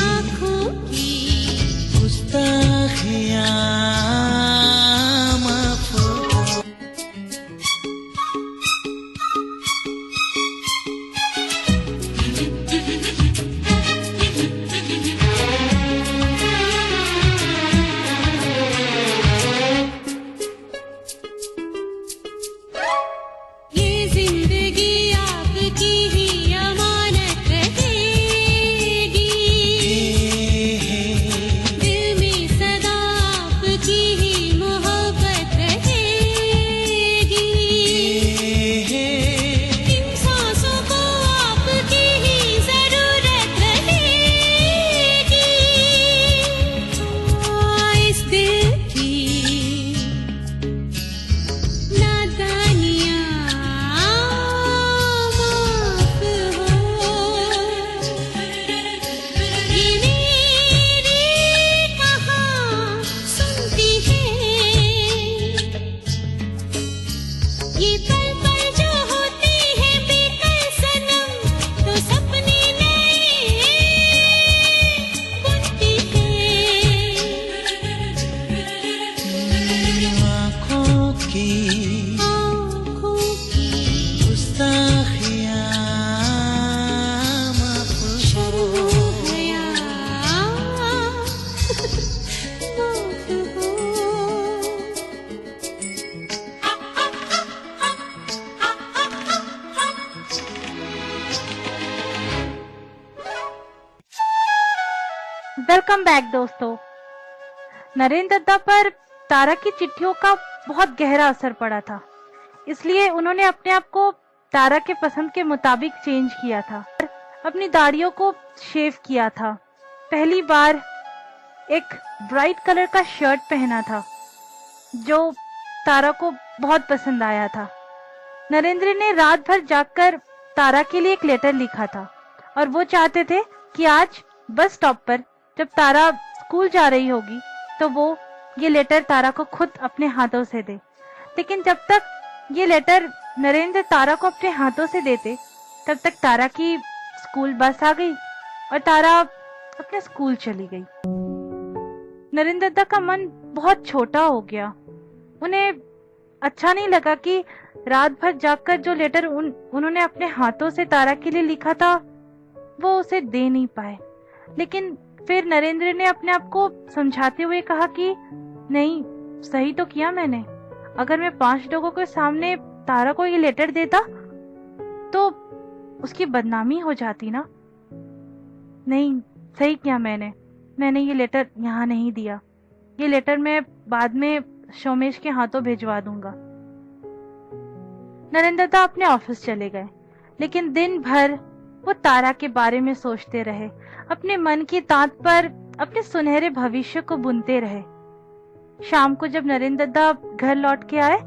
आँखों की गुस्ताखियाँ माफ हो। ये जिंदगी आपकी ही अमानत रहेगी, दिल में सदा आपकी ही मोहब्बत रहेगी, इन सांसों को आपकी ही जरूरत रहेगी। इस दिल की नादानियाँ माफ हो, ये मेरी कहाँ सुनती है, ये पल पल जो होती है बेकल सनम, तो सपने नए बुनती है। आँखों की गुस्ताखियाँ माफ हो। वेलकम बैक दोस्तों। नरेंद्र दत्ता पर तारा की चिट्ठियों का बहुत गहरा असर पड़ा था, इसलिए उन्होंने अपने आप को तारा के पसंद के मुताबिक चेंज किया था। अपनी दाढ़ियों को शेव किया था। पहली बार एक ब्राइट कलर का शर्ट पहना था जो तारा को बहुत पसंद आया था। नरेंद्र ने रात भर जागकर तारा के लिए एक लेटर लिखा था और वो चाहते थे कि आज बस स्टॉप पर जब तारा स्कूल जा रही होगी तो वो ये लेटर तारा को खुद अपने हाथों से दे। लेकिन जब तक ये लेटर नरेंद्र तारा को अपने हाथों से देते तब तक तारा की स्कूल बस आ गई और तारा अपने स्कूल चली गई। नरेंद्र दत्ता का मन बहुत छोटा हो गया। उन्हें अच्छा नहीं लगा कि रात भर जागकर जो लेटर उन्होंने अपने हाथों से तारा के लिए लिखा था वो उसे दे नहीं पाए। लेकिन फिर नरेंद्र ने अपने आप को समझाते हुए कहा कि नहीं, सही तो किया मैंने। अगर मैं 5 लोगों के सामने तारा को ये लेटर देता तो उसकी बदनामी हो जाती ना। नहीं, सही किया मैंने ये लेटर यहाँ नहीं दिया। ये लेटर मैं बाद में सोमेश के हाथों भिजवा दूंगा। नरेंद्र दत्ता अपने ऑफिस चले गए, लेकिन दिन भर वो तारा के बारे में सोचते रहे। अपने मन की तांत पर अपने सुनहरे भविष्य को बुनते रहे। शाम को जब नरेंद्र दत्ता घर लौट के आए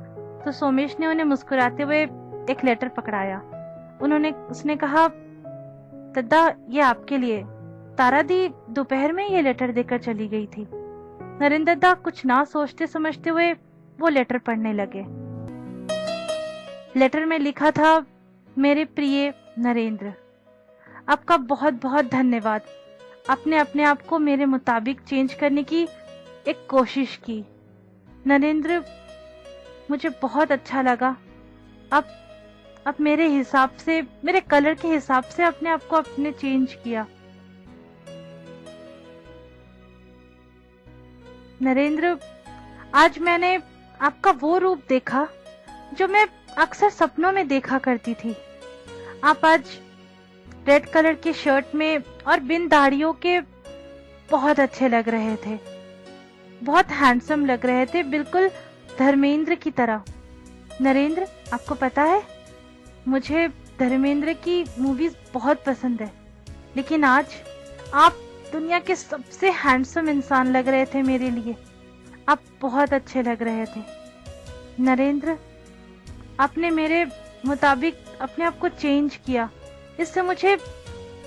तो सोमेश ने उन्हें मुस्कुराते हुए एक लेटर पकड़ाया। उसने कहा, दद्दा, ये आपके लिए। तारा दी दोपहर में ये लेटर देकर चली गई थी। नरेंद्र दत्ता कुछ ना सोचते समझते हुए वो लेटर पढ़ने लगे। लेटर में लिखा था, मेरे प्रिय नरेंद्र, आपका बहुत बहुत धन्यवाद। आपने अपने आप को मेरे मुताबिक चेंज करने की एक कोशिश की। नरेंद्र, मुझे बहुत अच्छा लगा। अब मेरे हिसाब से, मेरे कलर के हिसाब से अपने आप को आपने चेंज किया। नरेंद्र, आज मैंने आपका वो रूप देखा जो मैं अक्सर सपनों में देखा करती थी। आप आज रेड कलर की शर्ट में और बिन दाढ़ियों के बहुत अच्छे लग रहे थे। बहुत हैंडसम लग रहे थे, बिल्कुल धर्मेंद्र की तरह। नरेंद्र, आपको पता है मुझे धर्मेंद्र की मूवीज बहुत पसंद है, लेकिन आज आप दुनिया के सबसे हैंडसम इंसान लग रहे थे मेरे लिए। आप बहुत अच्छे लग रहे थे। नरेंद्र, आपने मेरे मुताबिक अपने आप को चेंज किया। इससे मुझे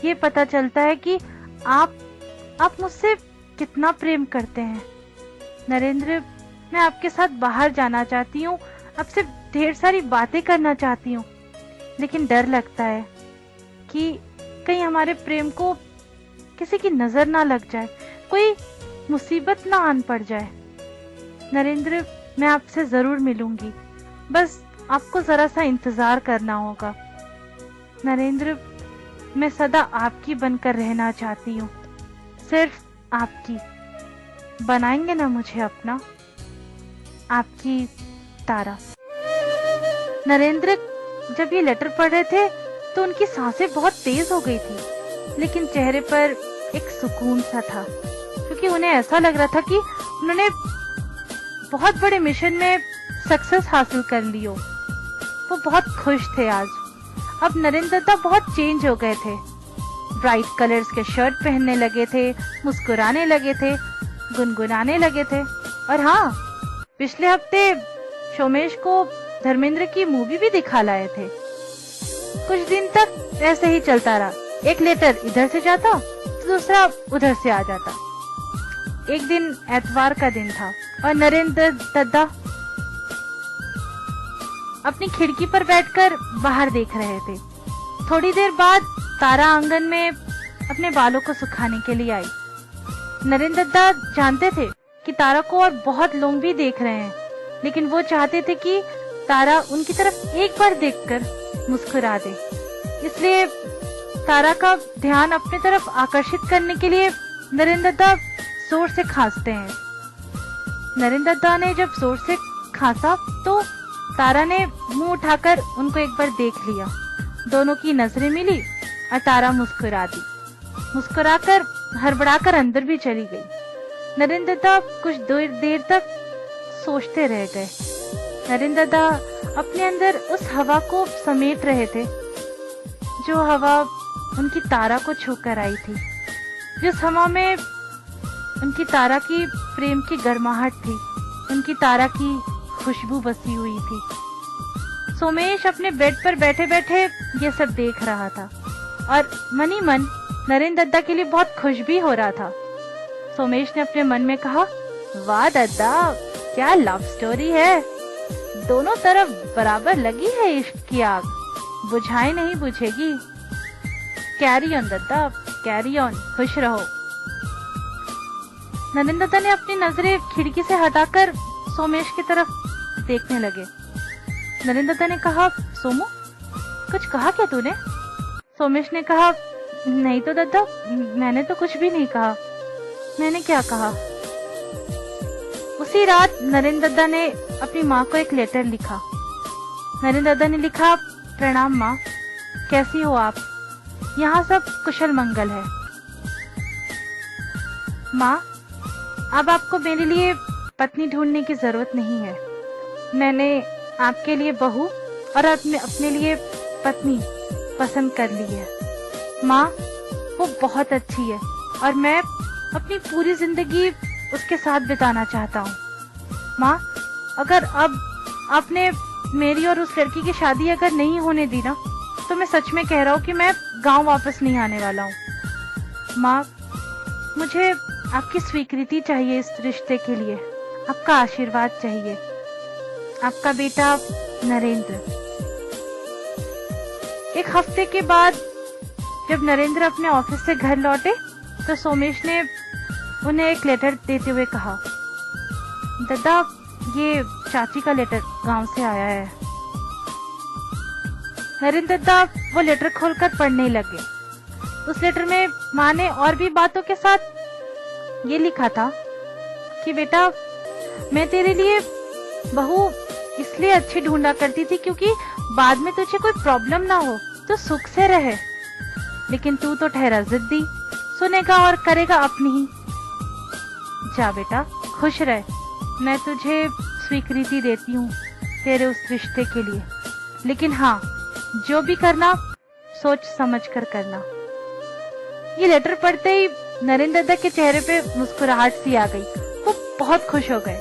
ये पता चलता है कि आप मुझसे कितना प्रेम करते हैं। नरेंद्र, मैं आपके साथ बाहर जाना चाहती हूँ, आपसे ढेर सारी बातें करना चाहती हूँ, लेकिन डर लगता है कि कहीं हमारे प्रेम को किसी की नजर ना लग जाए, कोई मुसीबत ना आन पड़ जाए। नरेंद्र, मैं आपसे जरूर मिलूंगी, बस आपको जरा सा इंतजार करना होगा। नरेंद्र, मैं सदा आपकी बनकर रहना चाहती हूँ, सिर्फ आपकी। बनाएंगे ना मुझे अपना? आपकी तारा। नरेंद्र जब ये लेटर पढ़ रहे थे तो उनकी सांसें बहुत तेज हो गई थी, लेकिन चेहरे पर एक सुकून सा था, क्योंकि उन्हें ऐसा लग रहा था कि उन्होंने बहुत बड़े मिशन में सक्सेस हासिल कर ली हो। वो बहुत खुश थे आज। अब नरेंद्र दत्ता बहुत चेंज हो गए थे। ब्राइट कलर्स के शर्ट पहनने लगे थे, मुस्कुराने लगे थे, गुनगुनाने लगे थे। और हाँ, पिछले हफ्ते सोमेश को धर्मेंद्र की मूवी भी दिखा लाए थे। कुछ दिन तक ऐसे ही चलता रहा। एक लेटर इधर से जाता तो दूसरा उधर से आ जाता। एक दिन एतवार का दिन था और नरेंद्र दत्ता अपनी खिड़की पर बैठकर बाहर देख रहे थे। थोड़ी देर बाद तारा आंगन में अपने बालों को सुखाने के लिए आई। नरेंद्र दत्ता जानते थे कि तारा को और बहुत लोग भी देख रहे हैं, लेकिन वो चाहते थे कि तारा उनकी तरफ एक बार देखकर मुस्कुरा दे। इसलिए तारा का ध्यान अपनी तरफ आकर्षित करने के लिए नरेंद्र दत्ता जोर से खांसते हैं। नरेंद्र दत्ता ने जब जोर से खांसा तो तारा ने मुंह उठाकर उनको एक बार देख लिया। दोनों की नजरें मिली और तारा मुस्कुरा दी। मुस्कुराकर हड़बड़ाकर अंदर भी चली गई। नरेंद्र दत्ता कुछ देर तक सोचते रह गए। नरेंद्र दत्ता अपने अंदर उस हवा को समेट रहे थे जो हवा उनकी तारा को छूकर आई थी, जिस हवा में उनकी तारा की प्रेम की गर्माहट थी, उनकी तारा की खुशबू बसी हुई थी। सोमेश अपने बेड पर बैठे बैठे ये सब देख रहा था और मन ही मन नरेंद्र दत्ता के लिए बहुत खुश भी हो रहा था। सोमेश ने अपने मन में कहा, वाह दत्ता, क्या लव स्टोरी है। दोनों तरफ बराबर लगी है इश्क की आग, बुझाए नहीं बुझेगी। Carry on Datta, carry on, खुश रहो। नरेंद्र दत्ता ने अपनी नजरें खिड़की से हटाकर सोमेश की तरफ देखने लगे। नरेंद्र दत्ता ने कहा, सोमू, कुछ कहा क्या तूने? सोमेश ने कहा, नहीं तो दत्ता, मैंने तो कुछ भी नहीं कहा। मैंने क्या कहा? उसी रात नरेंद्र दत्ता ने अपनी माँ को एक लेटर लिखा। नरेंद्र दत्ता ने लिखा, प्रणाम माँ, कैसी हो आप? यहाँ सब कुशल मंगल है। माँ, अब आपको मेरे लिए पत्नी ढूंढने की जरूरत नहीं है। मैंने आपके लिए बहू और अपने लिए पत्नी पसंद कर ली है। माँ, वो बहुत अच्छी है और मैं अपनी पूरी जिंदगी उसके साथ बिताना चाहता हूँ। माँ, अगर अब आपने मेरी और उस लड़की की शादी अगर नहीं होने दी ना, तो मैं सच में कह रहा हूँ कि मैं गांव वापस नहीं आने वाला हूँ। माँ, मुझे आपकी स्वीकृति चाहिए इस रिश्ते के लिए, आपका आशीर्वाद चाहिए। आपका बेटा नरेंद्र। एक हफ्ते के बाद जब नरेंद्र अपने ऑफिस से घर लौटे तो सोमेश ने उन्हें एक लेटर देते हुए कहा, दादा, ये चाची का लेटर गांव से आया है। नरेंद्र दत्ता वो लेटर खोलकर पढ़ने लगे। उस लेटर में माँ ने और भी बातों के साथ ये लिखा था कि बेटा, मैं तेरे लिए बहू इसलिए अच्छी ढूंढा करती थी क्योंकि बाद में तुझे कोई प्रॉब्लम ना हो, तो सुख से रहे। लेकिन तू तो ठहरा जिद्दी, सुनेगा और करेगा अपनी ही। जा बेटा, खुश रह। मैं तुझे स्वीकृति देती हूँ तेरे उस रिश्ते के लिए, लेकिन हाँ, जो भी करना सोच समझ कर करना। ये लेटर पढ़ते ही नरेंद्र दत्ता के चेहरे पे मुस्कुराहट सी आ गई। वो बहुत खुश हो गए।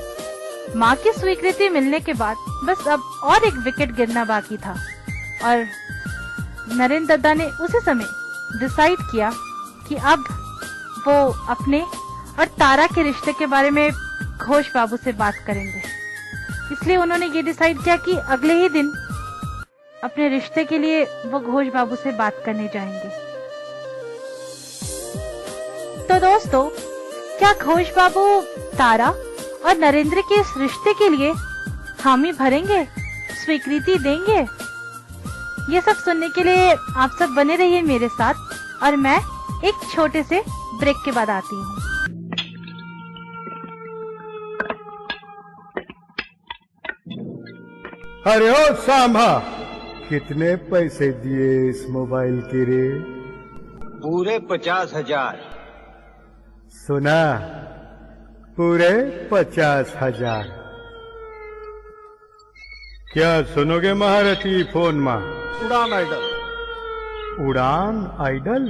माँ की स्वीकृति मिलने के बाद बस अब और एक विकेट गिरना बाकी था और नरेंद्र दत्ता ने उसी समय डिसाइड किया कि अब वो अपने और तारा के रिश्ते के बारे में घोष बाबू से बात करेंगे। इसलिए उन्होंने ये डिसाइड किया कि अगले ही दिन अपने रिश्ते के लिए वो घोष बाबू से बात करने जाएंगे। तो दोस्तों, क्या घोष बाबू तारा और नरेंद्र के इस रिश्ते के लिए हामी भरेंगे, स्वीकृति देंगे? ये सब सुनने के लिए आप सब बने रहिए मेरे साथ और मैं एक छोटे से ब्रेक के बाद आती हूँ। अरे ओ सांभा, कितने पैसे दिए इस मोबाइल के रे? पूरे 50,000। सुना, पूरे 50,000। क्या सुनोगे महारथी फोन माँ? उड़ान आइडल। उड़ान आइडल?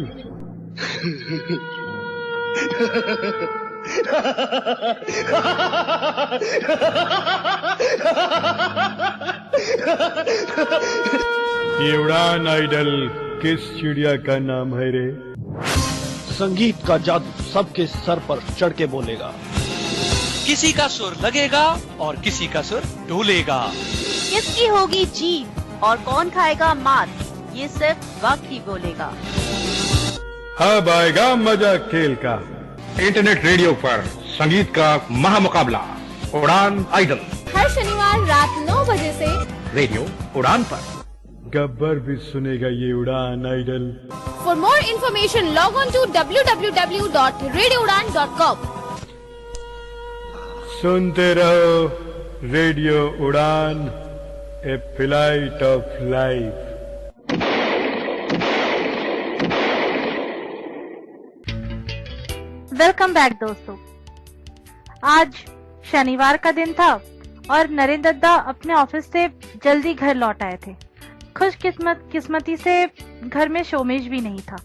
ये उड़ान आइडल किस चिड़िया का नाम है रे? संगीत का जादू सबके सर पर चढ़ के बोलेगा। किसी का सुर लगेगा और किसी का सुर ढूलेगा। किसकी होगी जीत और कौन खाएगा मात, ये सिर्फ वक्त ही बोलेगा। अब आएगा मजा खेल का। इंटरनेट रेडियो पर संगीत का महामुकाबला उड़ान आइडल, हर शनिवार रात 9 बजे से रेडियो उड़ान पर। गब्बर भी सुनेगा ये उड़ान idol. For more information, log on to www.radioudan.com. सुनते रहो radio Udaan, a flight of life. Welcome back दोस्तों। आज शनिवार का दिन था और नरेंद्र दत्ता अपने ऑफिस से जल्दी घर लौट आए थे। किस्मती से घर में सोमेश भी नहीं था,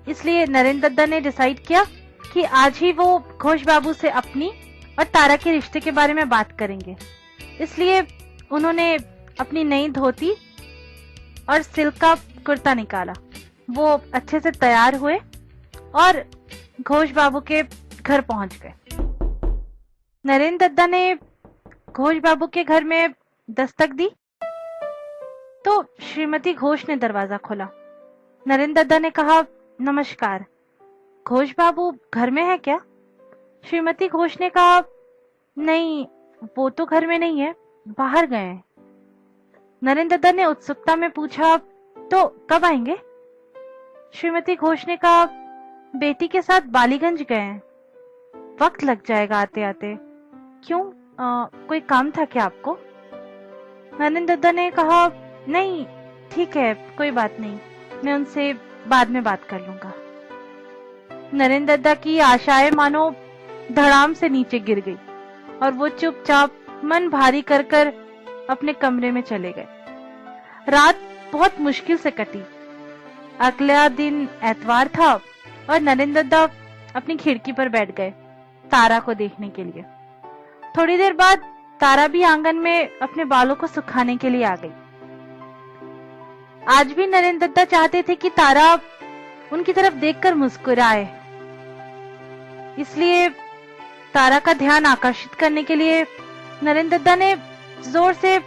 इसलिए नरेंद्र दत्ता ने डिसाइड किया कि आज ही वो घोष बाबू से अपनी और तारा के रिश्ते के बारे में बात करेंगे। इसलिए उन्होंने अपनी नई धोती और सिल्क का कुर्ता निकाला। वो अच्छे से तैयार हुए और घोष बाबू के घर पहुंच गए। नरेंद्र दत्ता ने घोष बाबू के घर में दस्तक दी तो श्रीमती घोष ने दरवाजा खोला। नरेंद्र दत्ता ने कहा, नमस्कार, घोष बाबू घर में है क्या? श्रीमती घोष ने कहा, नहीं, वो तो घर में नहीं है, बाहर गए हैं। नरेंद्र दत्ता ने उत्सुकता में पूछा, तो कब आएंगे? श्रीमती घोष ने कहा, बेटी के साथ बालीगंज गए हैं, वक्त लग जाएगा आते आते। क्यों, कोई काम था क्या आपको? नरेंद्र दत्ता ने कहा, नहीं, ठीक है, कोई बात नहीं, मैं उनसे बाद में बात कर लूंगा। नरेंद्र दत्ता की आशाएं मानो धड़ाम से नीचे गिर गई और वो चुपचाप मन भारी कर कर अपने कमरे में चले गए। रात बहुत मुश्किल से कटी। अगला दिन एतवार था और नरेंद्र दत्ता अपनी खिड़की पर बैठ गए तारा को देखने के लिए। थोड़ी देर बाद तारा भी आंगन में अपने बालों को सुखाने के लिए आ गई। आज भी नरेंद्र दत्ता चाहते थे कि तारा उनकी तरफ देखकर मुस्कुराए, इसलिए तारा का ध्यान आकर्षित करने के लिए नरेंद्र दत्ता ने जोर से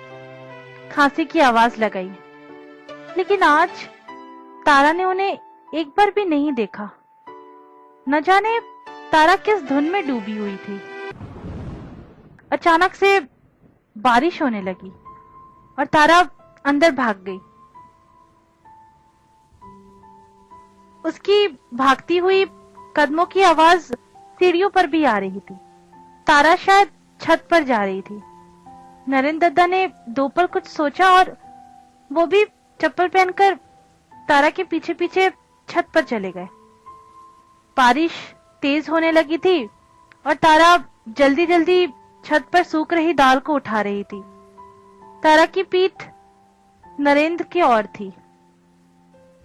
खांसी की आवाज लगाई। लेकिन आज तारा ने उन्हें एक बार भी नहीं देखा। न जाने तारा किस धुन में डूबी हुई थी। अचानक से बारिश होने लगी और तारा अंदर भाग गई। उसकी भागती हुई कदमों की आवाज सीढ़ियों पर भी आ रही थी। तारा शायद छत पर जा रही थी। नरेंद्र दत्ता ने दो पल कुछ सोचा और वो भी चप्पल पहनकर तारा के पीछे पीछे छत पर चले गए। बारिश तेज होने लगी थी और तारा जल्दी जल्दी छत पर सूख रही दाल को उठा रही थी। तारा की पीठ नरेंद्र की ओर थी।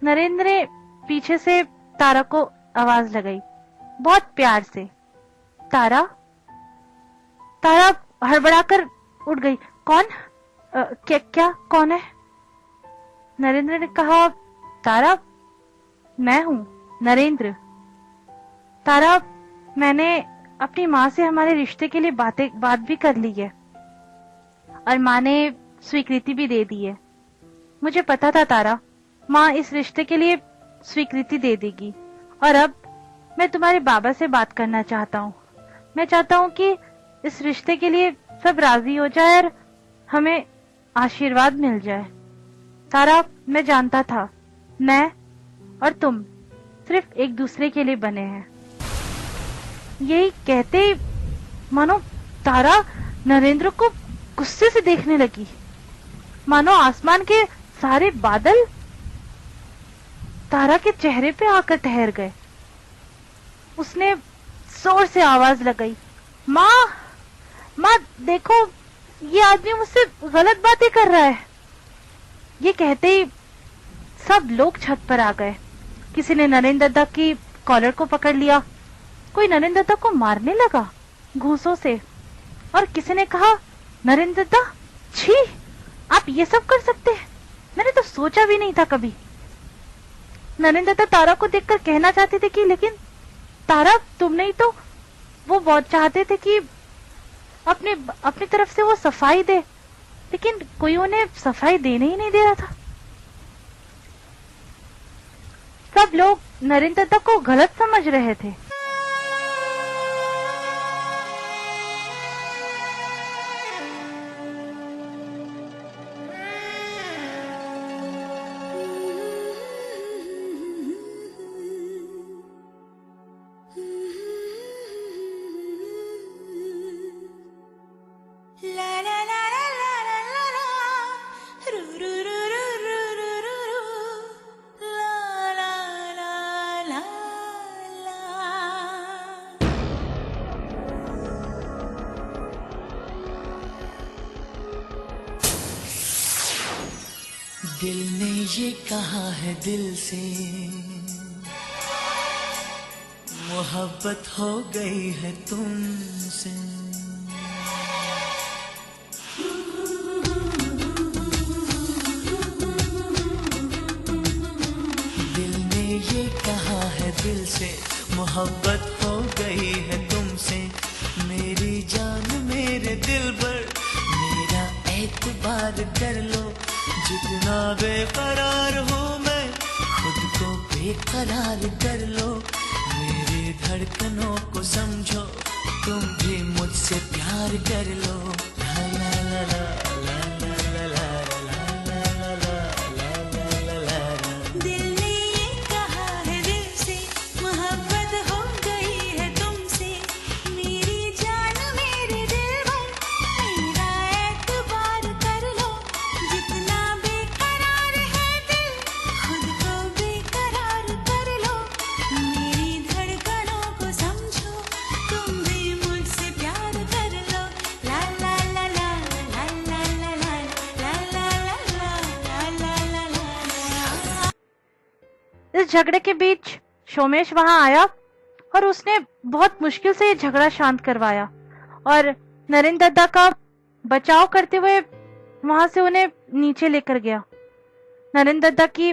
नरेंद्र ने पीछे से तारा को आवाज लगाई, बहुत प्यार से, तारा। तारा हड़बड़ाकर उठ गई। कौन? क्या कौन है? नरेंद्र ने कहा, तारा, मैं हूं नरेंद्र। तारा, मैंने अपनी माँ से हमारे रिश्ते के लिए बात भी कर ली है और माँ ने स्वीकृति भी दे दी है। मुझे पता था तारा, माँ इस रिश्ते के लिए स्वीकृति दे देगी और अब मैं तुम्हारे बाबा से बात करना चाहता हूँ। मैं चाहता हूँ कि इस रिश्ते के लिए सब राजी हो जाए और हमें आशीर्वाद मिल जाए। तारा, मैं जानता था मैं और तुम सिर्फ एक दूसरे के लिए बने हैं। यही कहते मानो तारा नरेंद्र को गुस्से से देखने लगी, मानो आसमान के सारे बादल तारा के चेहरे पे आकर ठहर गए। उसने जोर से आवाज लगाई, माँ, माँ देखो, ये आदमी मुझसे गलत बातें कर रहा है। ये कहते ही सब लोग छत पर आ गए। किसी ने नरेंद्र दत्ता की कॉलर को पकड़ लिया, कोई नरेंद्र दत्ता को मारने लगा घूंसों से, और किसी ने कहा, नरेंद्र दत्ता, छी, आप ये सब कर सकते हैं? मैंने तो सोचा भी नहीं था कभी। नरेंद्र दत्ता तारा को देखकर कहना चाहते थे कि लेकिन तारा, तुमने ही तो, वो बहुत चाहते थे कि अपनी तरफ से वो सफाई दे, लेकिन कोई उन्हें सफाई देने ही नहीं दे रहा था। सब लोग नरेंद्र दत्ता को गलत समझ रहे थे। दिल ने ये कहा है दिल से, मोहब्बत हो गई है तुमसे। दिल ने ये कहा है दिल से, मोहब्बत हो गई है तुमसे। मेरी जान मेरे दिल पर मेरा एतबार कर लो। जितना बेकरार हूँ मैं, खुद को बेकरार कर लो। मेरी धड़कनों को समझो, तुम भी मुझसे प्यार कर लो। ला ला ला ला ला ला ला ला ला ला ला ला। दिल ने ये कहा है दिल से, मोहब्बत हो गई है तुमसे। मेरी जान मेरे दिल भर मेरा एतबार कर लो। जितना बेकरार है दिल, खुद को बेकरार कर लो। मेरी धड़कनों को समझो, तुम भी मुझसे प्यार कर लो। ला ला ला ला ला ला ला ला ला ला ला ला ला ला। इस झगड़े के बीच सोमेश वहां आया और उसने बहुत मुश्किल से ये झगड़ा शांत करवाया और नरेंद्र दत्ता का बचाव करते हुए वहां से उन्हें नीचे लेकर गया। नरेंद्र दत्ता की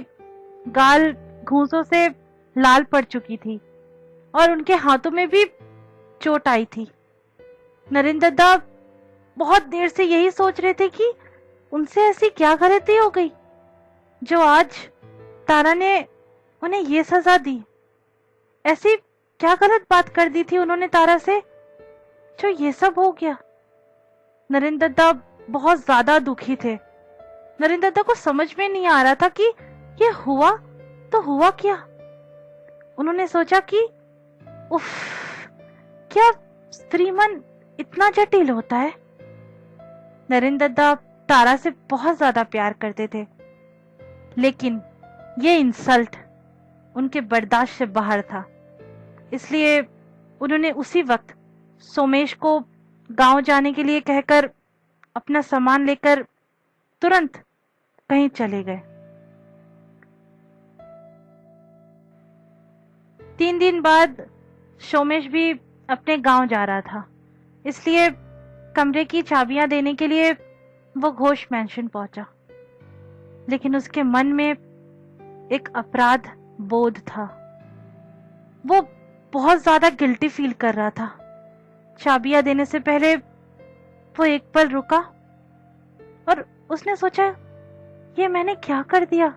गाल घूंसों से लाल पड़ चुकी थी और उनके हाथों में भी चोट आई थी। नरेंद्र दत्ता बहुत देर से यही सोच रहे थे कि उनसे ऐसी क्या गलती हो गई जो आज तारा ने उन्हें ये सजा दी। ऐसी क्या गलत बात कर दी थी उन्होंने तारा से जो ये सब हो गया। नरेंद्र दत्ता बहुत ज्यादा दुखी थे। नरेंद्र दत्ता को समझ में नहीं आ रहा था कि ये हुआ तो हुआ क्या। उन्होंने सोचा कि उफ, क्या स्त्री मन इतना जटिल होता है। नरेंद्र दत्ता तारा से बहुत ज्यादा प्यार करते थे, लेकिन ये इंसल्ट उनके बर्दाश्त से बाहर था। इसलिए उन्होंने उसी वक्त सोमेश को गांव जाने के लिए कहकर अपना सामान लेकर तुरंत कहीं चले गए। 3 दिन बाद सोमेश भी अपने गांव जा रहा था, इसलिए कमरे की चाबियां देने के लिए वो घोष मैंशन पहुंचा। लेकिन उसके मन में एक अपराध बोध था। वो बहुत ज्यादा गिल्टी फील कर रहा था। चाबियां देने से पहले वो एक पल रुका और उसने सोचा, ये मैंने क्या कर दिया।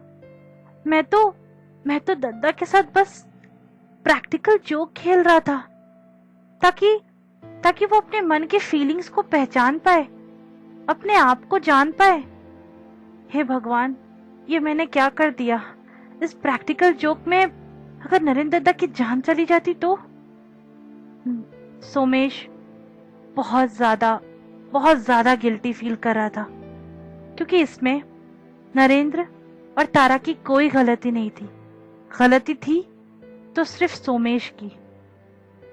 मैं तो दद्दा के साथ बस प्रैक्टिकल जोक खेल रहा था ताकि वो अपने मन के फीलिंग्स को पहचान पाए, अपने आप को जान पाए। हे भगवान, ये मैंने क्या कर दिया। इस प्रैक्टिकल जोक में अगर नरेंद्र दत्ता की जान चली जाती तो। सोमेश बहुत ज्यादा गिल्टी फील कर रहा था, क्योंकि इसमें नरेंद्र और तारा की कोई गलती नहीं थी। गलती थी तो सिर्फ सोमेश की।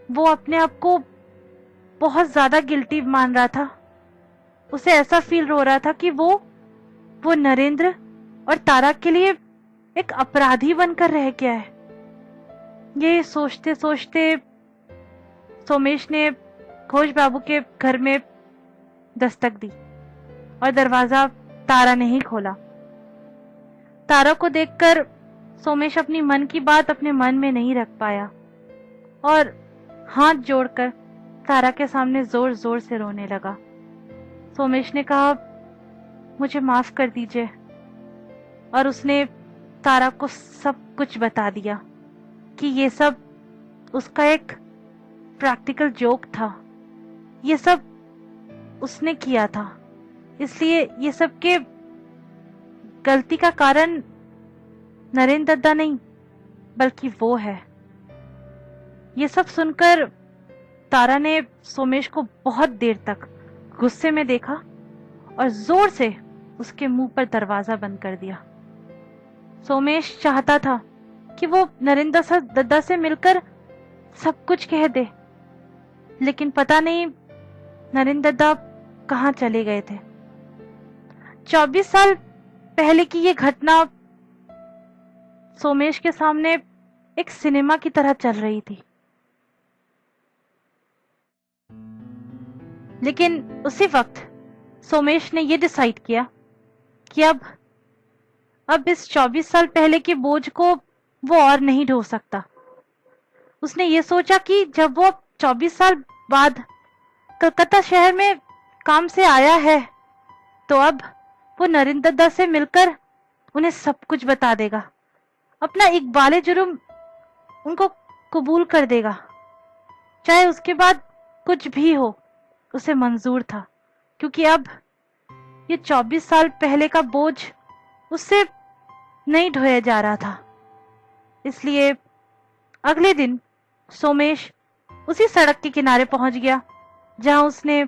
वो अपने आप को बहुत ज्यादा गिल्टी मान रहा था। उसे ऐसा फील हो रहा था कि वो नरेंद्र और तारा के लिए एक अपराधी बनकर रह गया है। ये सोचते सोचते सोमेश ने घोष बाबू के घर में दस्तक दी और दरवाजा तारा ने ही खोला। तारा को देखकर सोमेश अपनी मन की बात अपने मन में नहीं रख पाया और हाथ जोड़कर तारा के सामने जोर जोर से रोने लगा। सोमेश ने कहा, मुझे माफ कर दीजिए, और उसने तारा को सब कुछ बता दिया कि ये सब उसका एक प्रैक्टिकल जोक था। ये सब उसने किया था, इसलिए ये सब के गलती का कारण नरेंद्र दत्ता नहीं बल्कि वो है। ये सब सुनकर तारा ने सोमेश को बहुत देर तक गुस्से में देखा और जोर से उसके मुंह पर दरवाजा बंद कर दिया। सोमेश चाहता था कि वो नरेंद्र दत्ता से मिलकर सब कुछ कह दे, लेकिन पता नहीं नरेंद्र दत्ता कहाँ चले गए थे। 24 साल पहले की ये घटना सोमेश के सामने एक सिनेमा की तरह चल रही थी। लेकिन उसी वक्त सोमेश ने ये डिसाइड किया कि अब इस 24 साल पहले के बोझ को वो और नहीं ढो सकता। उसने ये सोचा कि जब वो 24 साल बाद कलकत्ता शहर में काम से आया है तो अब वो नरेंद्र दत्ता से मिलकर उन्हें सब कुछ बता देगा, अपना इकबाले जुर्म उनको कबूल कर देगा, चाहे उसके बाद कुछ भी हो उसे मंजूर था, क्योंकि अब ये 24 साल पहले का बोझ उससे नहीं ढोया जा रहा था। इसलिए अगले दिन सोमेश उसी सड़क के किनारे पहुंच गया जहां उसने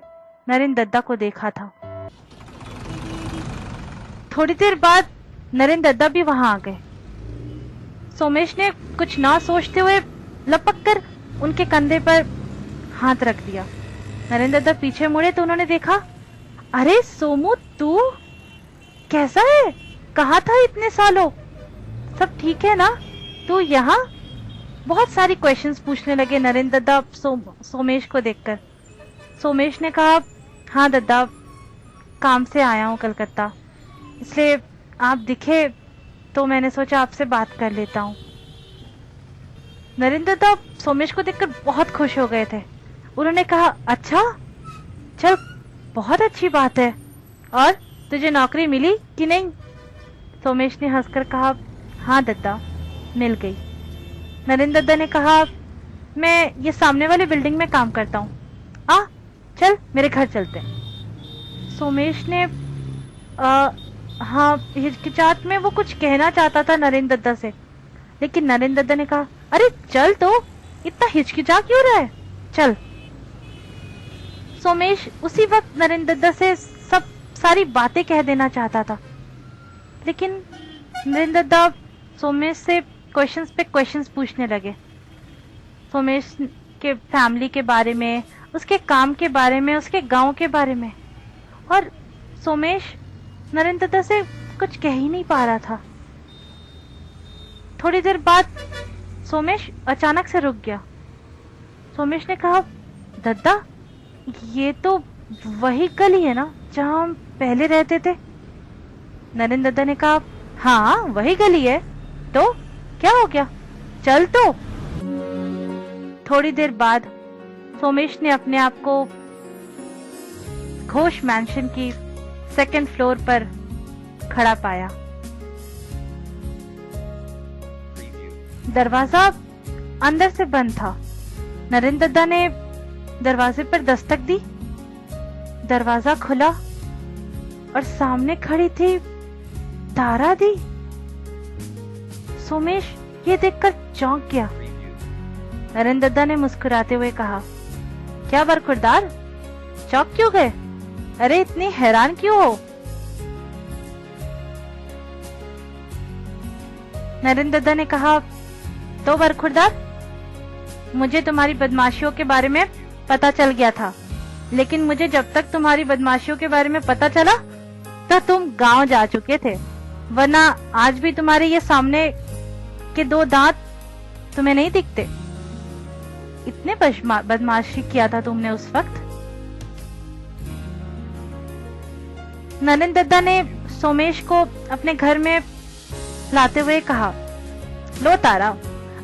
नरेंद्र दत्ता को देखा था। थोड़ी देर बाद नरेंद्र दत्ता भी वहां आ गए। सोमेश ने कुछ ना सोचते हुए लपक कर उनके कंधे पर हाथ रख दिया। नरेंद्र दत्ता पीछे मुड़े तो उन्होंने देखा, अरे सोमू, तू कैसा है? कहाँ था इतने सालों? सब ठीक है ना? तू यहाँ? बहुत सारी क्वेश्चंस पूछने लगे नरेंद्र दत्ता सोमेश को देखकर। सोमेश ने कहा, हाँ दद्दा, काम से आया हूँ कलकत्ता, इसलिए आप दिखे तो मैंने सोचा आपसे बात कर लेता हूँ। नरेंद्र दत्ता सोमेश को देखकर बहुत खुश हो गए थे। उन्होंने कहा, अच्छा, चल, बहुत अच्छी बात है। और तुझे नौकरी मिली कि नहीं? सोमेश ने हंसकर कहा, हाँ दद्दा, मिल गई। नरेंद्र दत्ता ने कहा, मैं ये सामने वाली बिल्डिंग में काम करता हूँ, चल मेरे घर चलते हैं। सोमेश ने हाँ हिचकिचाहट में वो कुछ कहना चाहता था नरेंद्र दत्ता से, लेकिन नरेंद्र दत्ता ने कहा, अरे चल, तो इतना हिचकिचा क्यों रहा है, चल। सोमेश उसी वक्त नरेंद्र दत्ता से सब सारी बातें कह देना चाहता था, लेकिन नरेंद्र दत्ता सोमेश से क्वेश्चंस पे क्वेश्चंस पूछने लगे। सोमेश के फैमिली के बारे में, उसके काम के बारे में, उसके गांव के बारे में, और सोमेश नरेंद्र दत्ता से कुछ कह ही नहीं पा रहा था। थोड़ी देर बाद सोमेश अचानक से रुक गया। सोमेश ने कहा, दद्दा, ये तो वही गली है ना जहां हम पहले रहते थे? नरेंद्र दत्ता ने कहा, हाँ वही गली है, तो क्या हो गया, चल। तो थोड़ी देर बाद सोमेश ने अपने आप को घोष मैंशन की 2nd फ्लोर पर खड़ा पाया। दरवाजा अंदर से बंद था। नरेंद्र दत्ता ने दरवाजे पर दस्तक दी, दरवाजा खुला और सामने खड़ी थी तारा दी। सोमेश ये देखकर चौंक गया। नरेंद्र दत्ता ने मुस्कुराते हुए कहा, क्या बरखुरदार, चौंक क्यों गए? अरे इतनी हैरान क्यों हो? नरेंद्र दत्ता ने कहा, तो बरखुरदार, मुझे तुम्हारी बदमाशियों के बारे में पता चल गया था, लेकिन मुझे जब तक तुम्हारी बदमाशियों के बारे में पता चला तो तुम गांव जा चुके थे, वरना आज भी तुम्हारे ये सामने के 2 दांत तुम्हें नहीं दिखते। इतने बदमाशी किया था तुमने उस वक्त। नरेंद्र दत्ता ने सोमेश को अपने घर में लाते हुए कहा, लो तारा,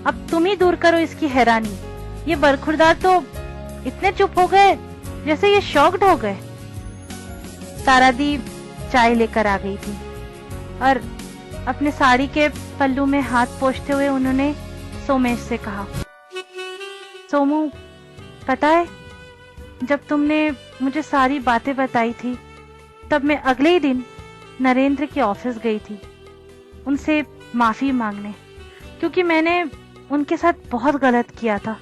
अब तुम ही दूर करो इसकी हैरानी। ये बरखुरदार तो इतने चुप हो गए जैसे ये शॉक्ड हो गए। तारा दी चाय लेकर आ गई थी और अपने साड़ी के पल्लू में हाथ पोंछते हुए उन्होंने सोमेश से कहा, सोमू, पता है, जब तुमने मुझे सारी बातें बताई थी तब मैं अगले ही दिन नरेंद्र के ऑफिस गई थी उनसे माफी मांगने, क्योंकि मैंने उनके साथ बहुत गलत किया था।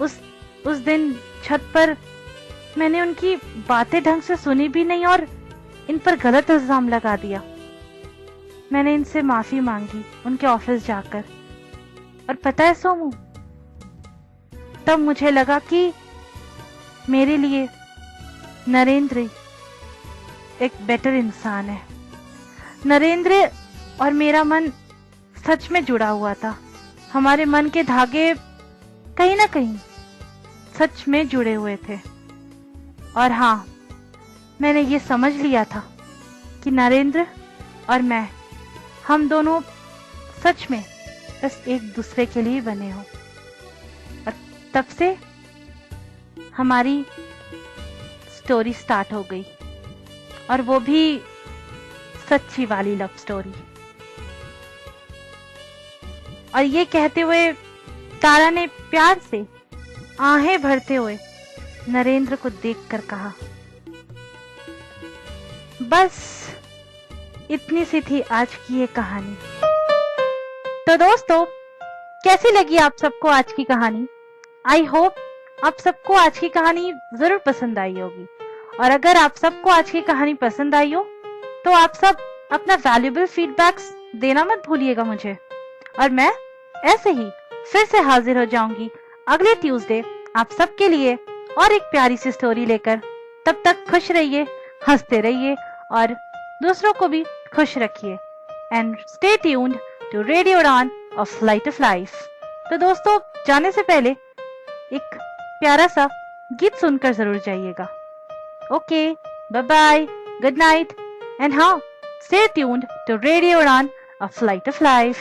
उस दिन छत पर मैंने उनकी बातें ढंग से सुनी भी नहीं और इन पर गलत इल्जाम लगा दिया। मैंने इनसे माफी मांगी उनके ऑफिस जाकर, और पता है सोमू, तब मुझे लगा कि मेरे लिए नरेंद्र एक बेटर इंसान है। नरेंद्र और मेरा मन सच में जुड़ा हुआ था। हमारे मन के धागे कहीं ना कहीं सच में जुड़े हुए थे। और हाँ, मैंने ये समझ लिया था कि नरेंद्र और मैं, हम दोनों सच में बस एक दूसरे के लिए बने हो। और तब से हमारी स्टोरी स्टार्ट हो गई, और वो भी सच्ची वाली लव स्टोरी। और ये कहते हुए तारा ने प्यार से आहें भरते हुए नरेंद्र को देखकर कहा, बस इतनी सी थी आज की ये कहानी। तो दोस्तों, कैसी लगी आप सबको आज की कहानी? आई होप आप सबको आज की कहानी जरूर पसंद आई होगी। और अगर आप सबको आज की कहानी पसंद आई हो तो आप सब अपना वैल्यूएबल फीडबैक्स देना मत भूलिएगा मुझे। और मैं ऐसे ही फिर से हाजिर हो जाऊंगी अगले ट्यूसडे आप सबके लिए और एक प्यारी सी स्टोरी लेकर। तब तक खुश रहिए, हंसते रहिए और दूसरों को भी खुश रखिए। And stay tuned to radio Udaan of flight of life. तो दोस्तों, जाने से पहले एक प्यारा सा गीत सुनकर जरूर जाइएगा। Okay, bye bye, good night, and हाँ, stay tuned to radio Udaan of flight of life.